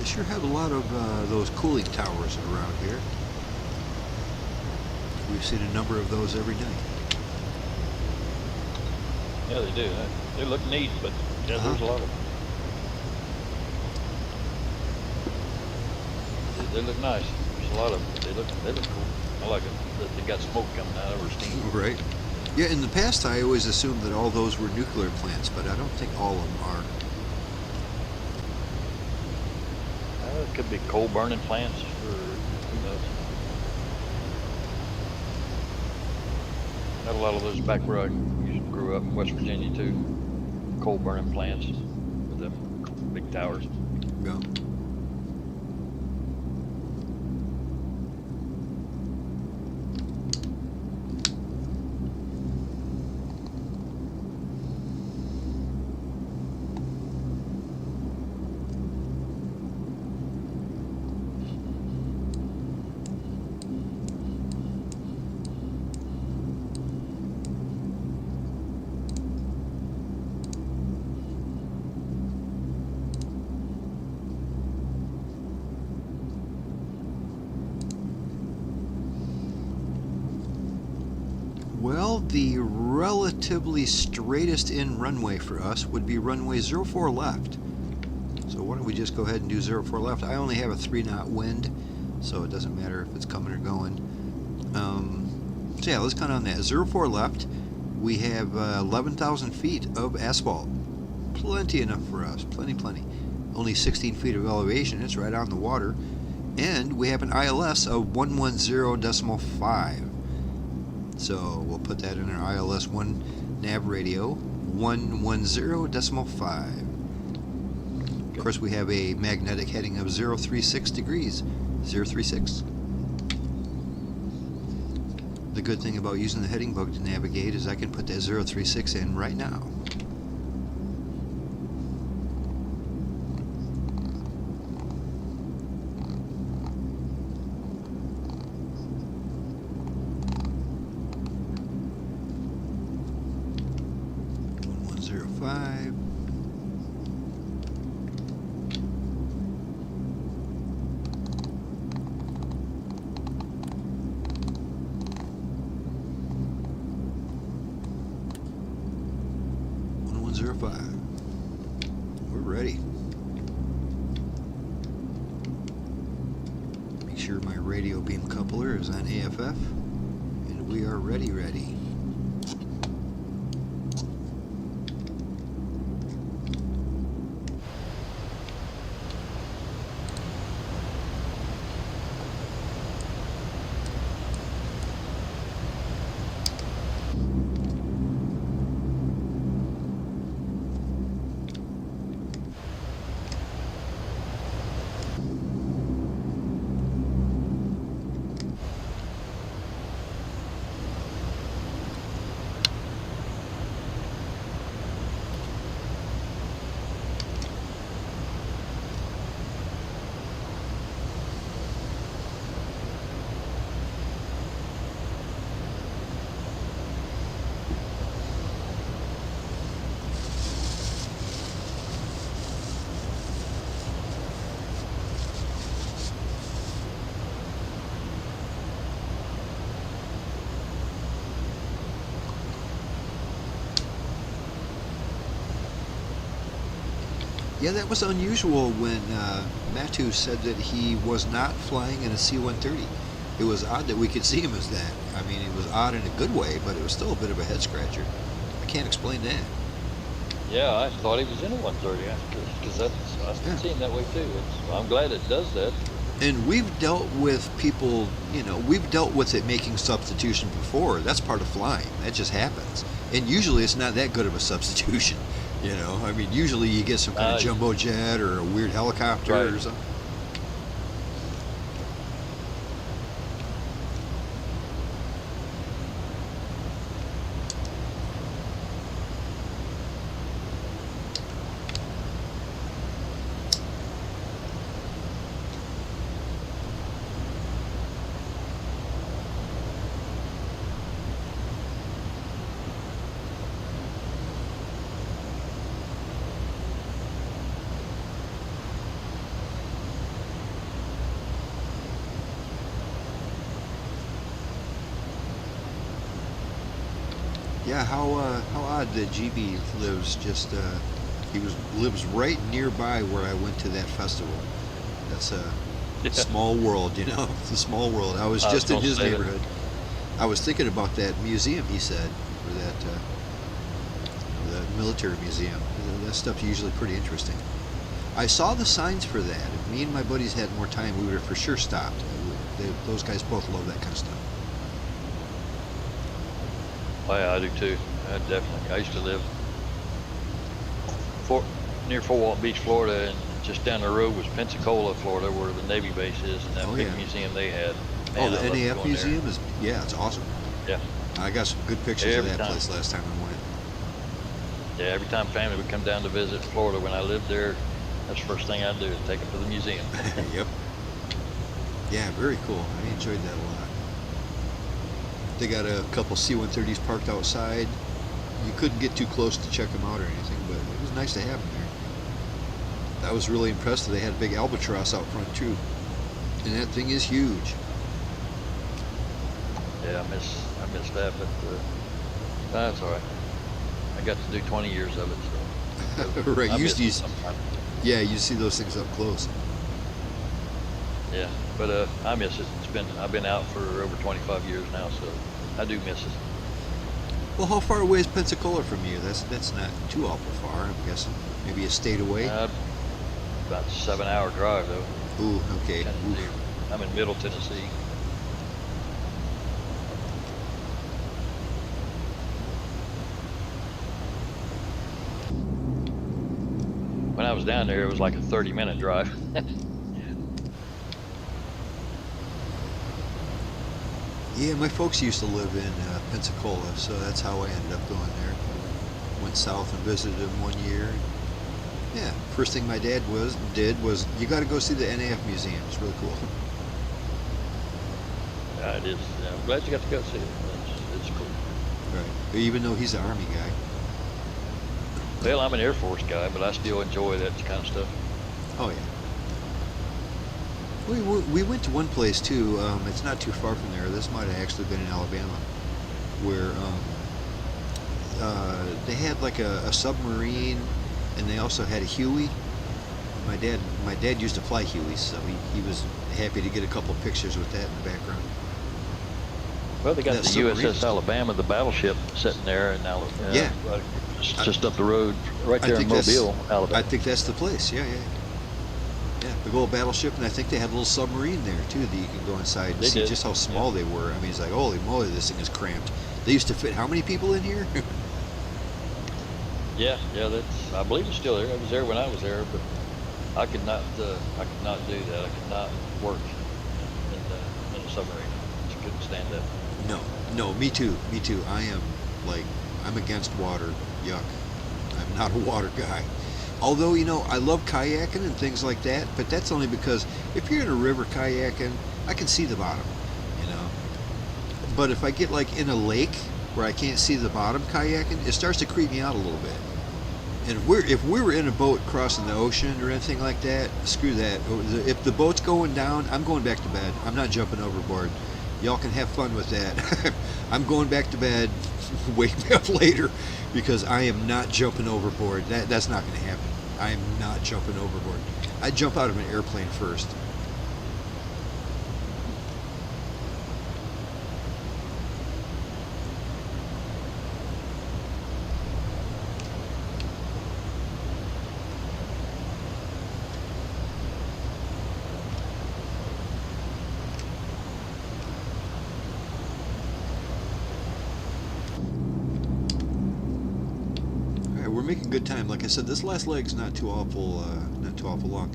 They sure have a lot of those cooling towers around here. We've seen a number of those every night. Yeah, they do. They look neat, but yeah, there's a lot of them. They look nice. There's a lot of them. They look cool. I like it. They got smoke coming out of her steam. Right. Yeah, in the past I always assumed that all those were nuclear plants, but I don't think all of them are. It could be coal burning plants, or who knows. Got a lot of those back where I grew up in West Virginia too. Coal burning plants with them big towers. Yeah. Well, the relatively straightest in runway for us would be runway 04 left. So why don't we just go ahead and do 04 left. I only have a 3-knot wind, so it doesn't matter if it's coming or going. So yeah, let's count on that. 04 left, we have 11,000 feet of asphalt. Plenty enough for us, plenty. Only 16 feet of elevation, it's right on the water. And we have an ILS of 110.5. So we'll put that in our ILS 1 nav radio, 110.5. Of course, we have a magnetic heading of 036 degrees, 036. The good thing about using the heading book to navigate is I can put that 036 in right now. We're ready. Make sure my radio beam coupler is on AFF, and we are ready. Yeah, that was unusual when Matu said that he was not flying in a C-130. It was odd that we could see him as that. I mean, it was odd in a good way, but it was still a bit of a head scratcher. I can't explain that. Yeah, I thought he was in a 130 because I see him that way too. I'm glad it does that. And we've dealt with people, we've dealt with it making substitution before. That's part of flying. That just happens. And usually it's not that good of a substitution. I mean, usually you get some kind of jumbo jet or a weird helicopter or something. Yeah, how odd that GB lives just lives right nearby where I went to that festival. That's a small world, you know. It's a small world. I was just in his neighborhood. I was thinking about that museum he said, or that the military museum. That stuff's usually pretty interesting. I saw the signs for that. If me and my buddies had more time, we would have for sure stopped. Those guys both love that kind of stuff. Oh yeah, I do too. I definitely. I used to live near Fort Walton Beach, Florida, and just down the road was Pensacola, Florida, where the Navy base is, and that big museum they had. Man, the NAF museum is, it's awesome. Yeah. I got some good pictures of that place last time I went. Yeah, every time family would come down to visit Florida when I lived there, that's the first thing I'd do, is take them to the museum. Yep. Yeah, very cool. I enjoyed that a lot. They got a couple C-130s parked outside. You couldn't get too close to check them out or anything, but it was nice to have them there. I was really impressed that they had a big albatross out front too. And that thing is huge. Yeah, I miss that, but that's all right. I got to do 20 years of it, so. Right, I you miss used it sometimes. Yeah, you see those things up close. Yeah, but I miss it. I've been out for over 25 years now, so I do miss it. Well, how far away is Pensacola from you? That's not too awful far, I'm guessing. Maybe a state away? About a 7-hour drive, though. Ooh, okay. I'm in Middle Tennessee. When I was down there, it was like a 30-minute drive. Yeah, my folks used to live in Pensacola, so that's how I ended up going there. Went south and visited them one year. Yeah, first thing my dad did was, you got to go see the NAF museum. It's really cool. Yeah, it is. Yeah, I'm glad you got to go see it. It's cool. Right. Even though he's an Army guy. Well, I'm an Air Force guy, but I still enjoy that kind of stuff. Oh yeah. We went to one place too. It's not too far from there. This might have actually been in Alabama, where they had like a submarine, and they also had a Huey. My dad used to fly Hueys, so he was happy to get a couple pictures with that in the background. Well, they got the USS Alabama, the battleship, sitting there in Alabama. Yeah. Right, just up the road, right there in Mobile, Alabama. I think that's the place. Yeah. Yeah, big old battleship, and I think they had a little submarine there too that you can go inside and see just how small they were. I mean, it's like, holy moly, this thing is cramped. They used to fit how many people in here? Yeah, I believe it's still there. I was there when I was there, but I could not do that. I could not work in a submarine. Just couldn't stand that. No, me too. I'm against water. Yuck. I'm not a water guy. Although, I love kayaking and things like that, but that's only because if you're in a river kayaking, I can see the bottom, But if I get like in a lake where I can't see the bottom kayaking, it starts to creep me out a little bit. And if we were in a boat crossing the ocean or anything like that, screw that. If the boat's going down, I'm going back to bed. I'm not jumping overboard. Y'all can have fun with that. I'm going back to bed. Wake me up later, because I am not jumping overboard. That's not going to happen. I am not jumping overboard. I'd jump out of an airplane first. We're making good time. Like I said, this last leg's not too awful long.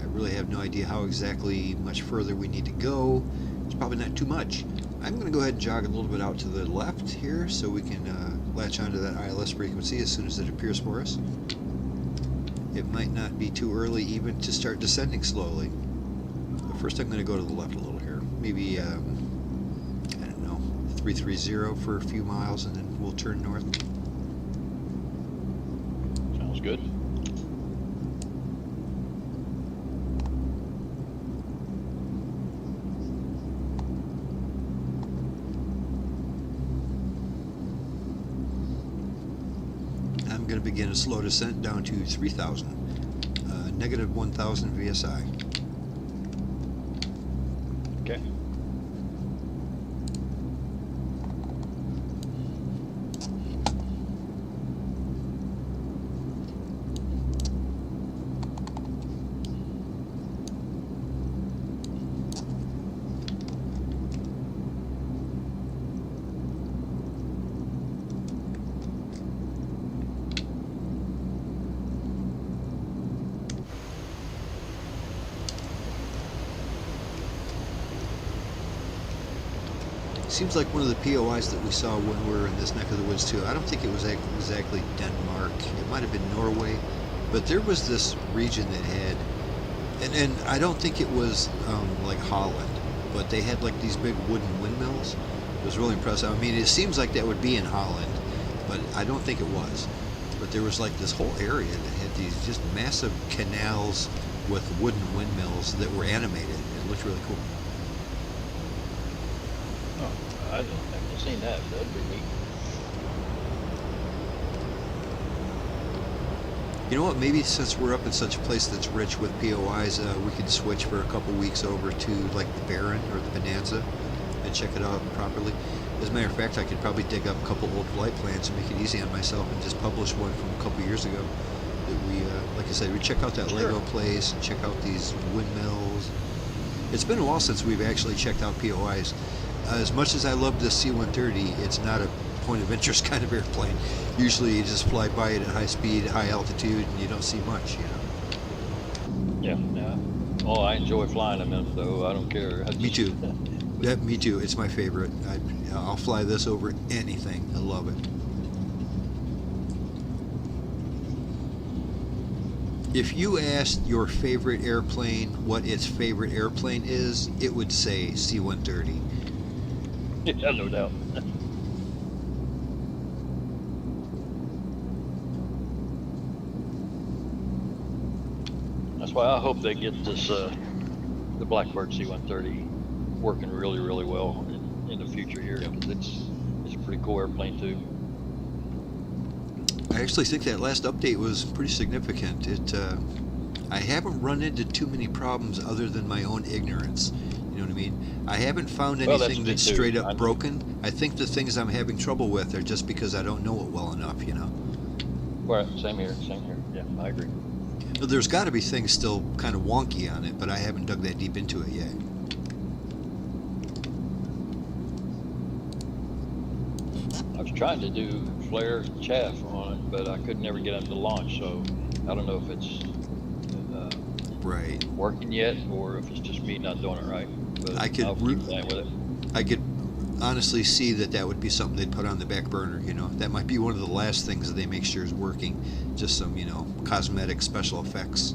I really have no idea how exactly much further we need to go. It's probably not too much. I'm going to go ahead and jog a little bit out to the left here so we can latch onto that ILS frequency as soon as it appears for us. It might not be too early even to start descending slowly. But first I'm going to go to the left a little here. Maybe, I don't know, 330 for a few miles, and then we'll turn north. Sounds good. begin a slow descent down to 3,000, negative 1,000 VSI. Okay. Seems like one of the POIs that we saw when we were in this neck of the woods too. I don't think it was exactly Denmark. It might have been Norway, but there was this region that had, and I don't think it was like Holland, but they had like these big wooden windmills. It was really impressive. I mean, it seems like that would be in Holland, but I don't think it was. But there was like this whole area that had these just massive canals with wooden windmills that were animated. It looked really cool. I haven't seen that. That'd be neat. You know what? Maybe since we're up in such a place that's rich with POIs, we could switch for a couple weeks over to like the Baron or the Bonanza and check it out properly. As a matter of fact, I could probably dig up a couple old flight plans and make it easy on myself and just publish one from a couple years ago. That we, like I said, we check out that Lego place and check out these windmills. It's been a while since we've actually checked out POIs. As much as I love this C-130, it's not a point of interest kind of airplane. Usually you just fly by it at high speed, high altitude, and you don't see much, you know. Yeah. Oh, I enjoy flying them though. I don't care. Me too. Yeah, me too. It's my favorite. I'll fly this over anything. I love it. If you asked your favorite airplane what its favorite airplane is, it would say C-130. Yeah, no doubt. That's why I hope they get this the Blackbird C-130 working really, really well in the future here. It's a pretty cool airplane too. I actually think that last update was pretty significant. I haven't run into too many problems other than my own ignorance. You know what I mean? I haven't found anything that's straight up broken. I think the things I'm having trouble with are just because I don't know it well enough, you know? Well, same here. Yeah, I agree. There's got to be things still kind of wonky on it, but I haven't dug that deep into it yet. I was trying to do flare chaff on it, but I could never get them to launch, so I don't know if it's right working yet or if it's just me not doing it right. But I'll keep playing with it. I could honestly see that would be something they'd put on the back burner, you know. That might be one of the last things that they make sure is working. Just some, you know, cosmetic special effects.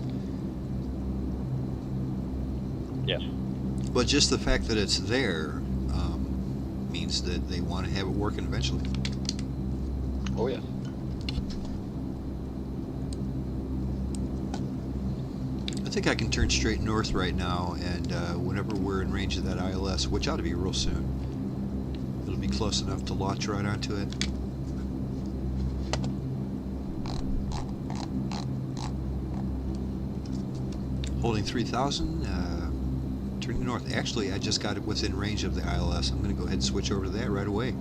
Yeah. But just the fact that it's there means that they want to have it working eventually. Oh yeah. I think I can turn straight north right now, and whenever we're in range of that ILS, which ought to be real soon, it'll be close enough to launch right onto it. Holding 3,000, turning north. Actually, I just got it within range of the ILS. I'm going to go ahead and switch over to that right away.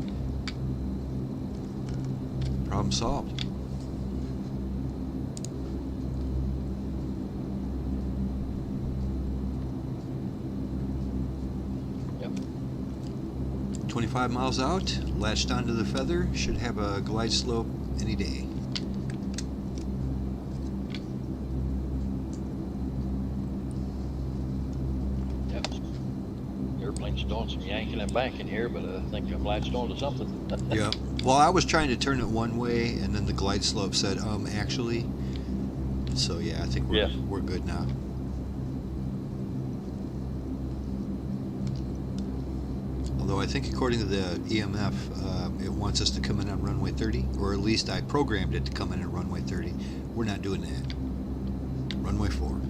Problem solved. Yep. 25 miles out, latched onto the feather, should have a glide slope any day. Yep. The airplane's doing some yanking and banking here, but I think I'm latched onto something. Yeah. Well, I was trying to turn it one way, and then the glide slope said, actually. So yeah, I think we're good now. Although I think according to the EMF, it wants us to come in on runway 30, or at least I programmed it to come in at runway 30. We're not doing that. Runway 4.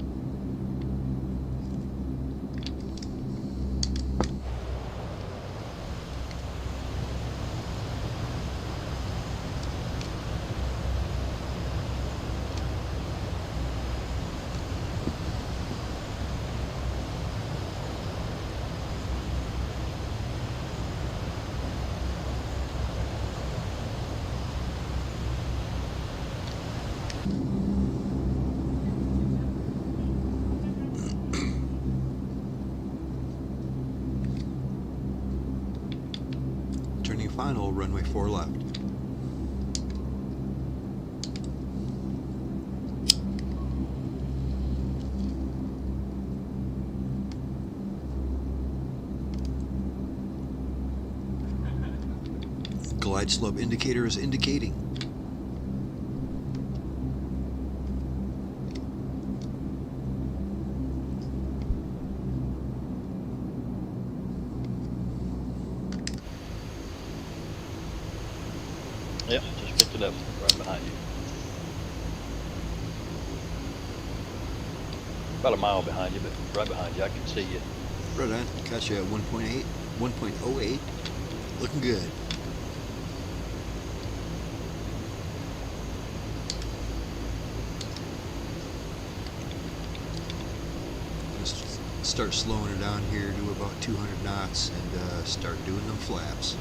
final runway 4 left. Glide slope indicator is indicating. Yep, just picked it up right behind you. About a mile behind you, but right behind you, I can see you. Right on. Caught you at 1.8, 1.08. Looking good. Just start slowing it down here to about 200 knots and start doing them flaps.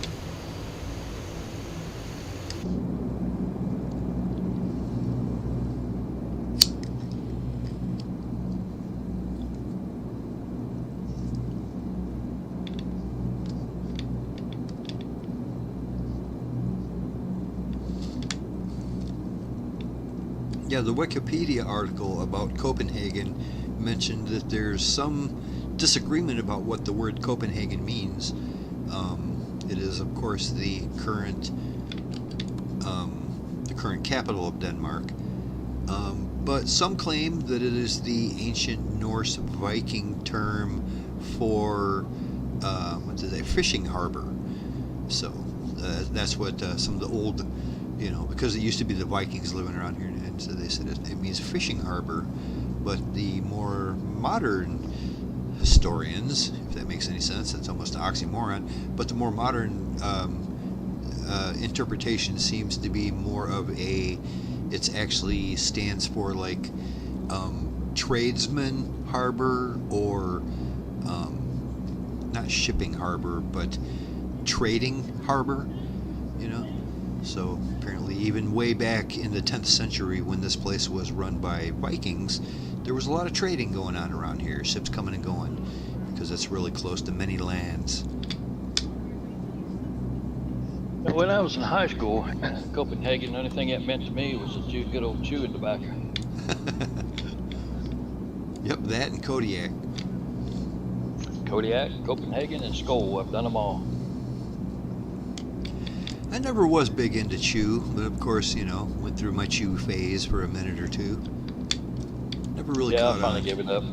Yeah, the Wikipedia article about Copenhagen mentioned that there's some disagreement about what the word Copenhagen means. It is, of course, the current capital of Denmark. But some claim that it is the ancient Norse Viking term for fishing harbor. So that's what some of the old, because it used to be the Vikings living around here, and so they said it means fishing harbor. But the more modern historians, if that makes any sense, it's almost an oxymoron, but the more modern interpretation seems to be more of it actually stands for like tradesman harbor, or not shipping harbor, but trading harbor, So apparently even way back in the 10th century when this place was run by Vikings, there was a lot of trading going on around here, ships coming and going, because it's really close to many lands. When I was in high school, Copenhagen, the only thing that meant to me was a good old chewing tobacco. Yep, that and Kodiak. Kodiak, Copenhagen, and Skål, I've done them all. I never was big into chew, but of course, went through my chew phase for a minute or two. Never really caught on. Yeah, I finally gave it up.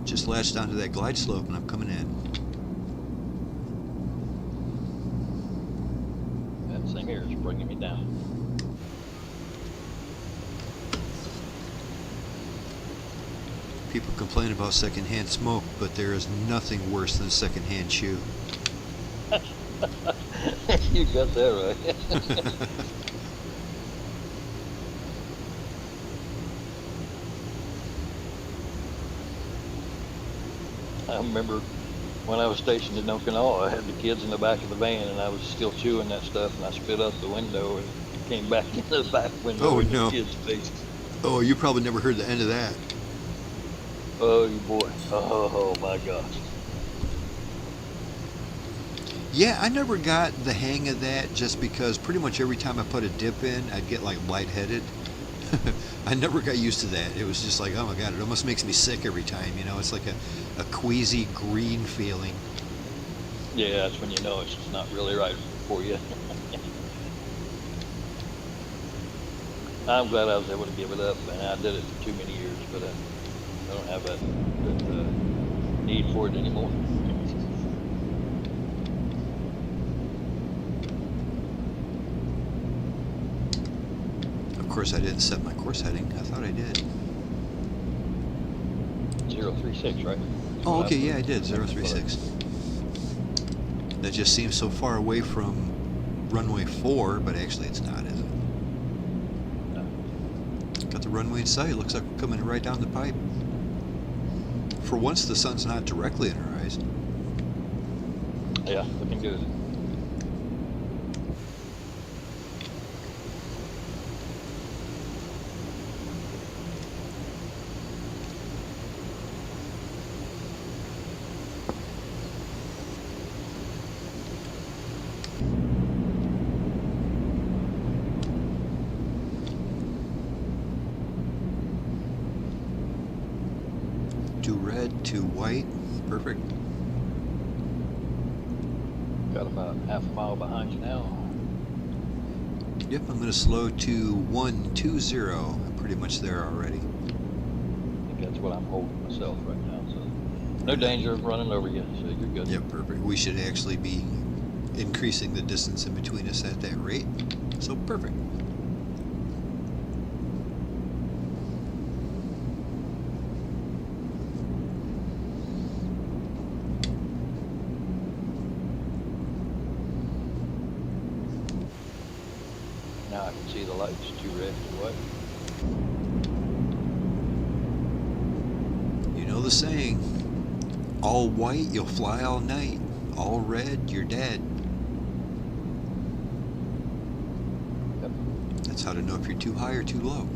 Just latched onto that glide slope and I'm coming in. That thing here is bringing me down. People complain about secondhand smoke, but there is nothing worse than secondhand chew. You got that right. I remember when I was stationed in Okinawa, I had the kids in the back of the van, and I was still chewing that stuff, and I spit out the window and came back into the back window Oh, with no. the kids' faces. Oh, you probably never heard the end of that. Oh, you boy. Oh, my gosh. Yeah, I never got the hang of that, just because pretty much every time I put a dip in, I'd get like lightheaded. I never got used to that. It was just like, oh my god, it almost makes me sick every time, It's like a queasy green feeling. Yeah, that's when you know it's not really right for you. I'm glad I was able to give it up, and I did it for too many years, but I don't have that need for it anymore. Of course, I didn't set my course heading. I thought I did. 036, right? Oh, okay, yeah, I did. 036. That just seems so far away from runway 4, but actually it's not, is it? No. Got the runway in sight. Looks like we're coming right down the pipe. For once, the sun's not directly in our eyes. Yeah, looking good. to red to white. Perfect. Got about half a mile behind you now. Yep, I'm going to slow to 120. I'm pretty much there already. I think that's what I'm holding myself right now. So no danger of running over you, so you're good. Yep, perfect. We should actually be increasing the distance in between us at that rate. So perfect. Now I can see the lights, 2 red, 2 white. You know the saying, all white, you'll fly all night. All red, you're dead. Yep. That's how to know if you're too high or too low.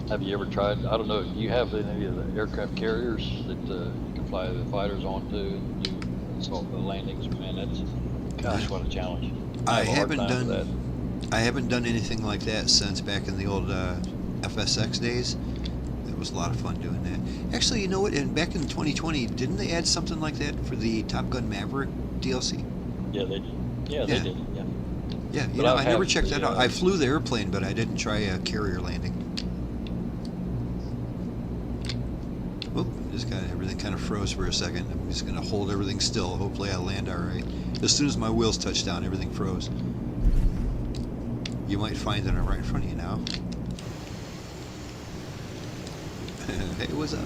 Have you ever tried, I don't know, do you have any of the aircraft carriers that you can fly the fighters onto and do assault landings? Man, that's, gosh, what a challenge. I have a hard haven't time with that. I haven't done anything like that since back in the old FSX days. It was a lot of fun doing that. Actually, you know what? Back in 2020, didn't they add something like that for the Top Gun Maverick DLC? Yeah, they did. Yeah, they did. Yeah. Yeah, you But know, I I never have checked the, that out. I flew the airplane, but I didn't try a carrier landing. Oop, just got everything kind of froze for a second. I'm just going to hold everything still. Hopefully I land all right. As soon as my wheels touched down, everything froze. You might find that I'm right in front of you now. Hey, what's up?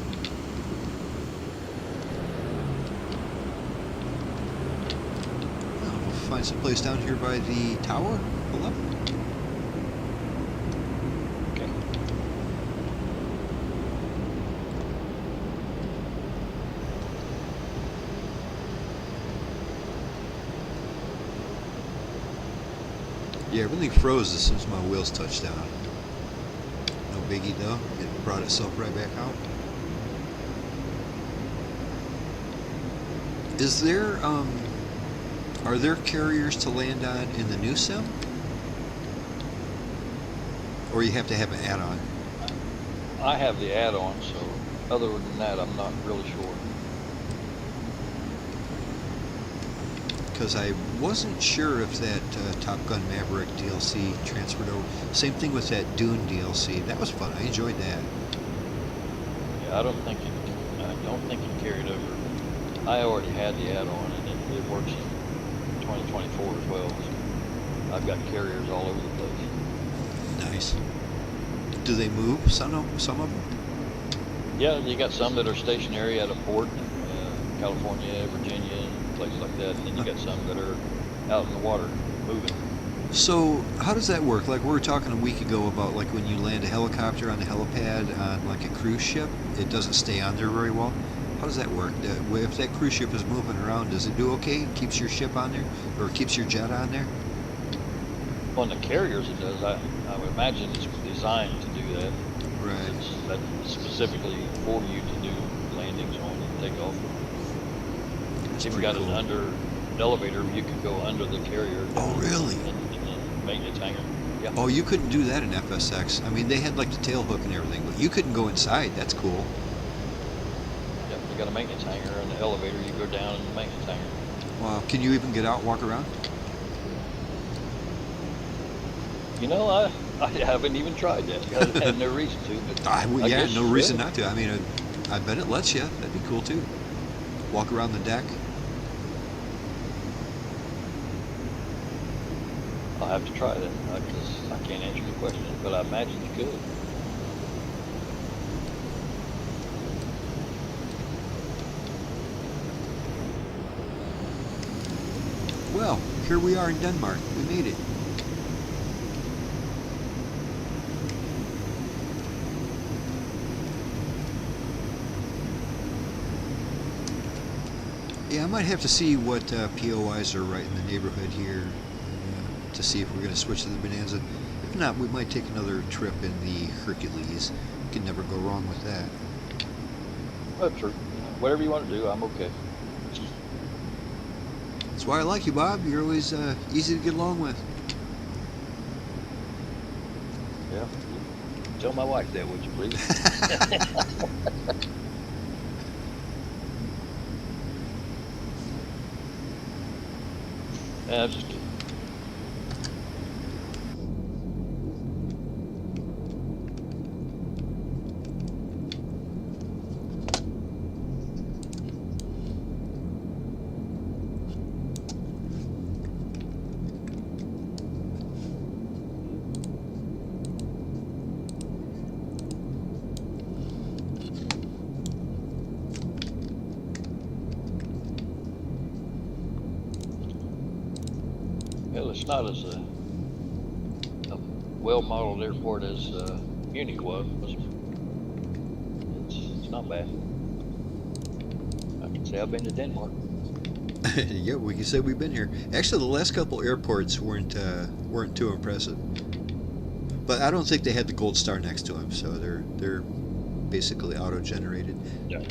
We'll find some place down here by the tower. Pull up. Okay. Yeah, everything froze as soon as my wheels touched down. No biggie though. It brought itself right back out. Is there, are there carriers to land on in the new sim? Or you have to have an add-on? I have the add-on, so other than that, I'm not really sure. Because I wasn't sure if that Top Gun Maverick DLC transferred over. Same thing with that Dune DLC. That was fun. I enjoyed that. Yeah, I don't think it carried over. I already had the add-on, and it works in 2024 as well. So I've got carriers all over the place. Nice. Do they move? Some of them? Yeah, you got some that are stationary at a port, California, Virginia, places like that, and then you got some that are out in the water moving. So how does that work? Like we were talking a week ago about like when you land a helicopter on the helipad on like a cruise ship, it doesn't stay on there very well. How does that work? If that cruise ship is moving around, does it do okay? Keeps your ship on there, or keeps your jet on there? On the carriers it does. I would imagine it's designed to do that. Right. That's specifically for you to do landings on and take off. If you've got an under elevator, you can go under the carrier. Oh, really? In the maintenance hangar. Yeah. Oh, you couldn't do that in FSX. I mean, they had like the tail hook and everything, but you couldn't go inside. That's cool. Yep, you got a maintenance hangar and the elevator, you go down in the maintenance hangar. Wow. Can you even get out and walk around? You know, I haven't even tried that. I had no reason to, but I yeah, guess no you reason should. not to. I mean, I bet it lets you. That'd be cool too. Walk around the deck. I'll have to try that. I can't answer the question, but I imagine you could. Well, here we are in Denmark. We made it. Yeah, I might have to see what POIs are right in the neighborhood here to see if we're going to switch to the Bonanza. If not, we might take another trip in the Hercules. You can never go wrong with that. Well, true. Whatever you want to do, I'm okay. That's why I like you, Bob. You're always easy to get along with. Yeah. Tell my wife that, would you please? I'm just kidding. Well, it's not as a well-modeled airport as Munich was. It's not bad. I can say I've been to Denmark. Yeah, we can say we've been here. Actually, the last couple airports weren't too impressive. But I don't think they had the gold star next to them, so they're basically auto-generated. Yeah.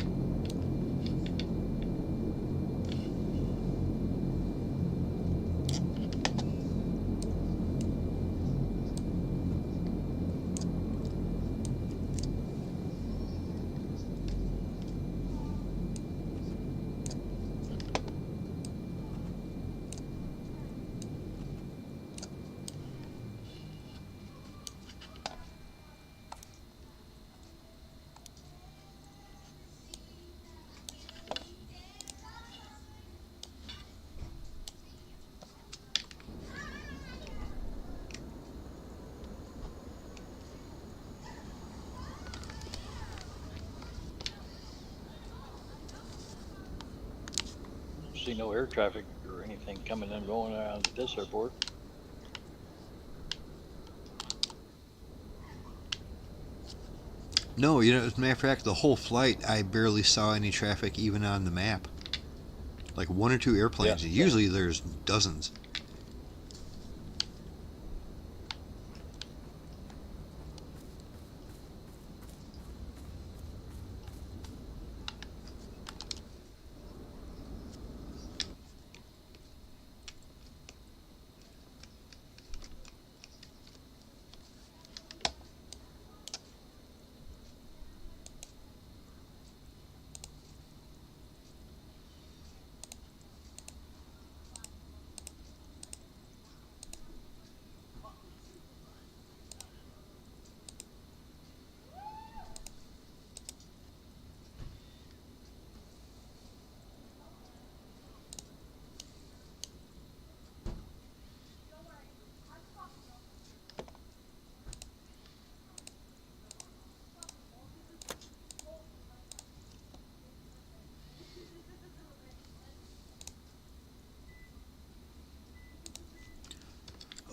See no air traffic or anything coming and going around at this airport. No, you know, as a matter of fact, the whole flight I barely saw any traffic even on the map. Like one or two airplanes. Yeah. Usually there's dozens.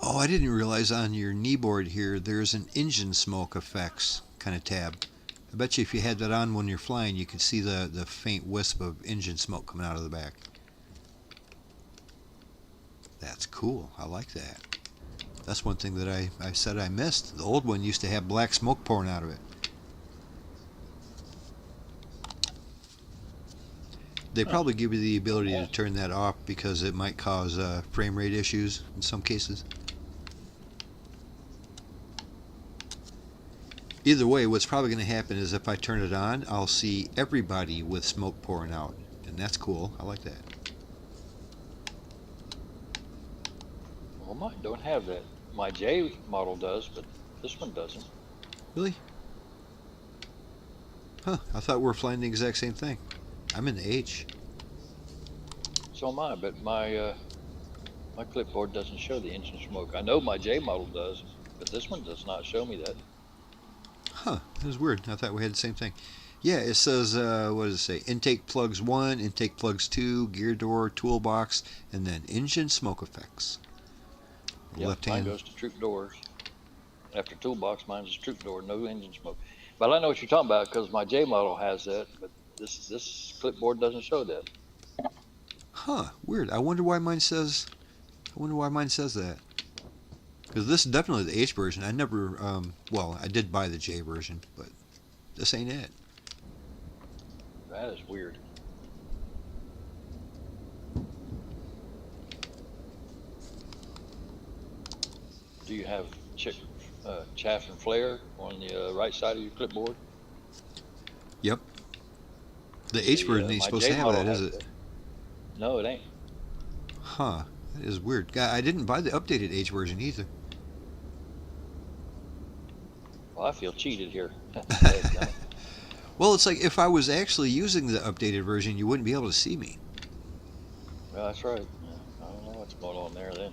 Oh, I didn't realize on your kneeboard here there's an engine smoke effects kind of tab. I bet you if you had that on when you're flying, you could see the faint wisp of engine smoke coming out of the back. That's cool. I like that. That's one thing that I said I missed. The old one used to have black smoke pouring out of it. They probably give you the ability to turn that off because it might cause frame rate issues in some cases. Either way, what's probably going to happen is if I turn it on, I'll see everybody with smoke pouring out. And that's cool. I like that. Well, mine don't have that. My J model does, but this one doesn't. Really? Huh, I thought we were flying the exact same thing. I'm in the H. So am I, but my clipboard doesn't show the engine smoke. I know my J model does, but this one does not show me that. Huh, that was weird. I thought we had the same thing. Yeah, it says, what does it say? Intake plugs 1, intake plugs 2, gear door, toolbox, and then engine smoke effects. Yeah, Left mine hand. goes to troop doors. After toolbox, mine's a troop door, no engine smoke. But I know what you're talking about because my J model has that, but this clipboard doesn't show that. Huh, weird. I wonder why mine says that. Because this is definitely the H version. I never, well, I did buy the J version, but this ain't it. That is weird. Do you have chaff and flare on the right side of your clipboard. Yep. The H version ain't My supposed J to have model that, is has it? that. No, it ain't. Huh. That is weird. I didn't buy the updated H version either. Well, I feel cheated here. Well, it's like if I was actually using the updated version, you wouldn't be able to see me. Well, that's right. Yeah, I don't know what's going on there then.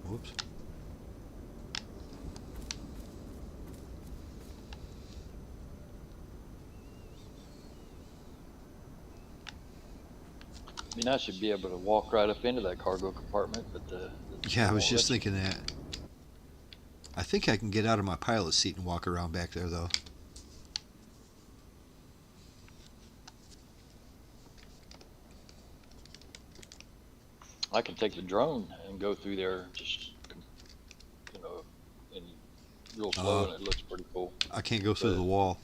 Whoops. Be nice to be able to walk right up into that cargo compartment, but Yeah, I was just thinking that. I think I can get out of my pilot seat and walk around back there, though. I can take the drone and go through there, just and real slow, and it looks pretty cool. I can't go through the wall.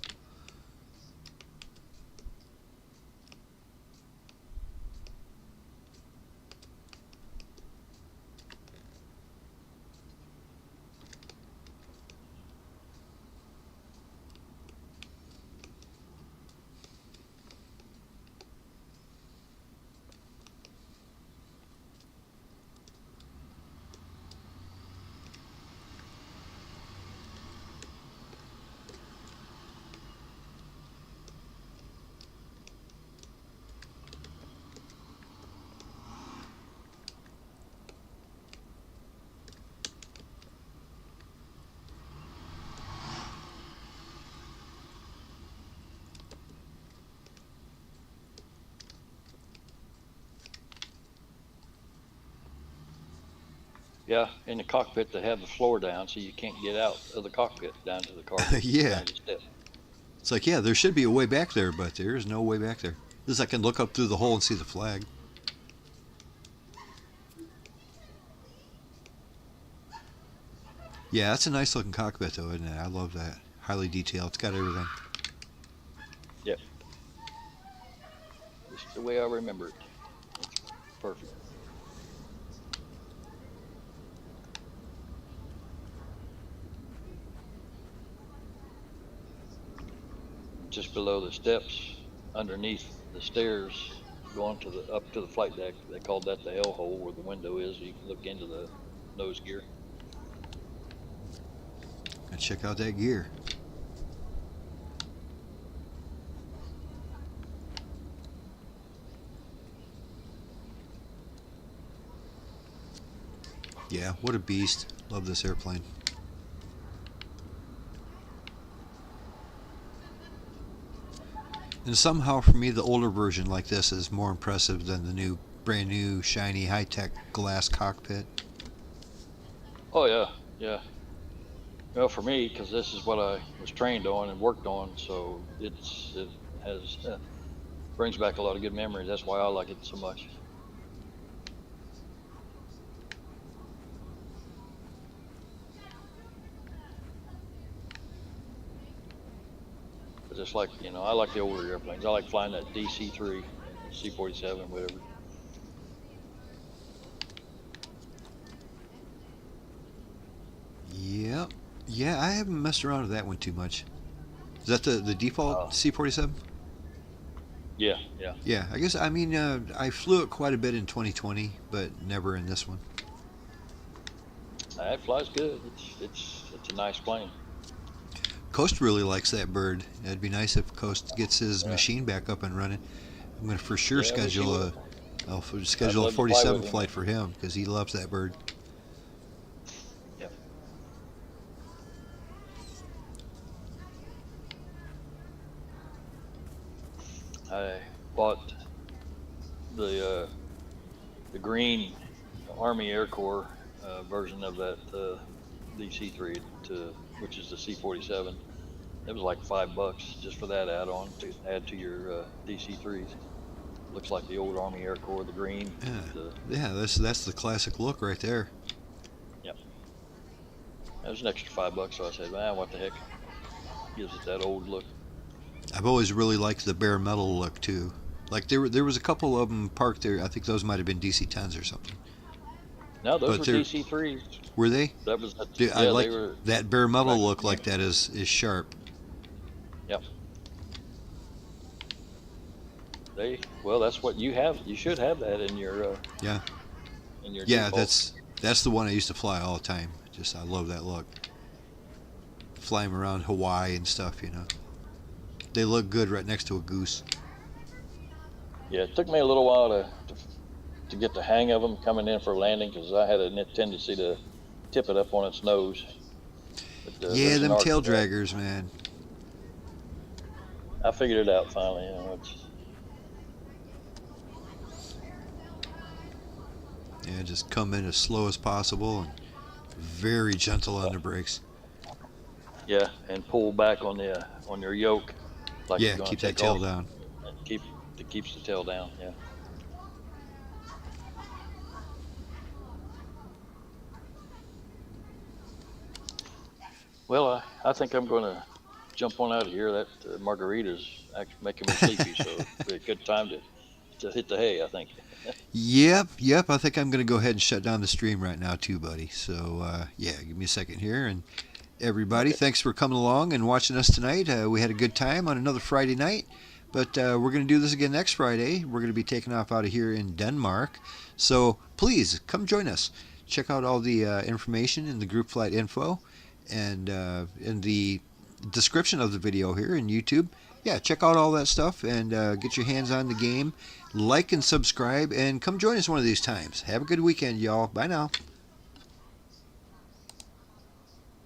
Yeah, in the cockpit they have the floor down, so you can't get out of the cockpit down to the cargo. Yeah. Down to the step. It's like, yeah, there should be a way back there, but there is no way back there. At least I can look up through the hole and see the flag. Yeah, that's a nice looking cockpit, though, isn't it? I love that. Highly detailed. It's got everything. Yep. Just the way I remember it. It's perfect. Just below the steps, underneath the stairs, going to the up to the flight deck. They called that the L hole, where the window is. You can look into the nose gear. And check out that gear. Yeah, what a beast. Love this airplane. And somehow for me the older version like this is more impressive than the new, brand new, shiny, high-tech glass cockpit. Oh yeah, yeah. Well, for me, because this is what I was trained on and worked on, so it has brings back a lot of good memories. That's why I like it so much. Just like, I like the older airplanes. I like flying that DC-3, C-47, whatever. Yep. Yeah, I haven't messed around with that one too much. Is that the default C-47? Yeah, yeah. Yeah, I guess, I mean, I flew it quite a bit in 2020, but never in this one. It flies good. It's a nice plane. Coast really likes that bird. It'd be nice if Coast gets his machine back up and running. I'm going to for sure schedule a 47 flight for him because he loves that bird. Yep. I bought the green Army Air Corps version of that DC3 to, which is the C47. It was like $5 just for that add-on to add to your DC3s. Looks like the old Army Air Corps, the green. Yeah, that's the classic look right there. Yep. That was an extra $5, so I said, man, what the heck? Gives it that old look. I've always really liked the bare metal look too. Like there was a couple of them parked there. I think those might have been DC10s or something. No, those But were DC3s. Were they? That was I like they were, that bare metal look like that is sharp. Yep. Well, that's what you have. You should have that in your Yeah. in your Yeah, default. that's the one I used to fly all the time. Just I love that look. Flying around Hawaii and stuff, you know. They look good right next to a goose. Yeah, it took me a little while to get the hang of them coming in for landing, because I had a tendency to tip it up on its nose. But, Yeah, there's an them art tail to that. draggers, man. I figured it out finally. You know, Yeah, just come in as slow as possible and very gentle on the brakes. yeah, and pull back on your yoke. Like Yeah, you're gonna keep that take tail off, down. and it keeps the tail down. Yeah. Well, I think I'm going to jump on out of here. That margarita's actually making me sleepy, so it'll be a good time to hit the hay, I think. Yep. I think I'm going to go ahead and shut down the stream right now too, buddy. So, yeah, give me a second here. And everybody, thanks for coming along and watching us tonight. We had a good time on another Friday night. But we're going to do this again next Friday. We're going to be taking off out of here in Denmark. So please come join us. Check out all the information in the group flight info and in the description of the video here in YouTube. Yeah, check out all that stuff and get your hands on the game. Like and subscribe and come join us one of these times. Have a good weekend, y'all. Bye now.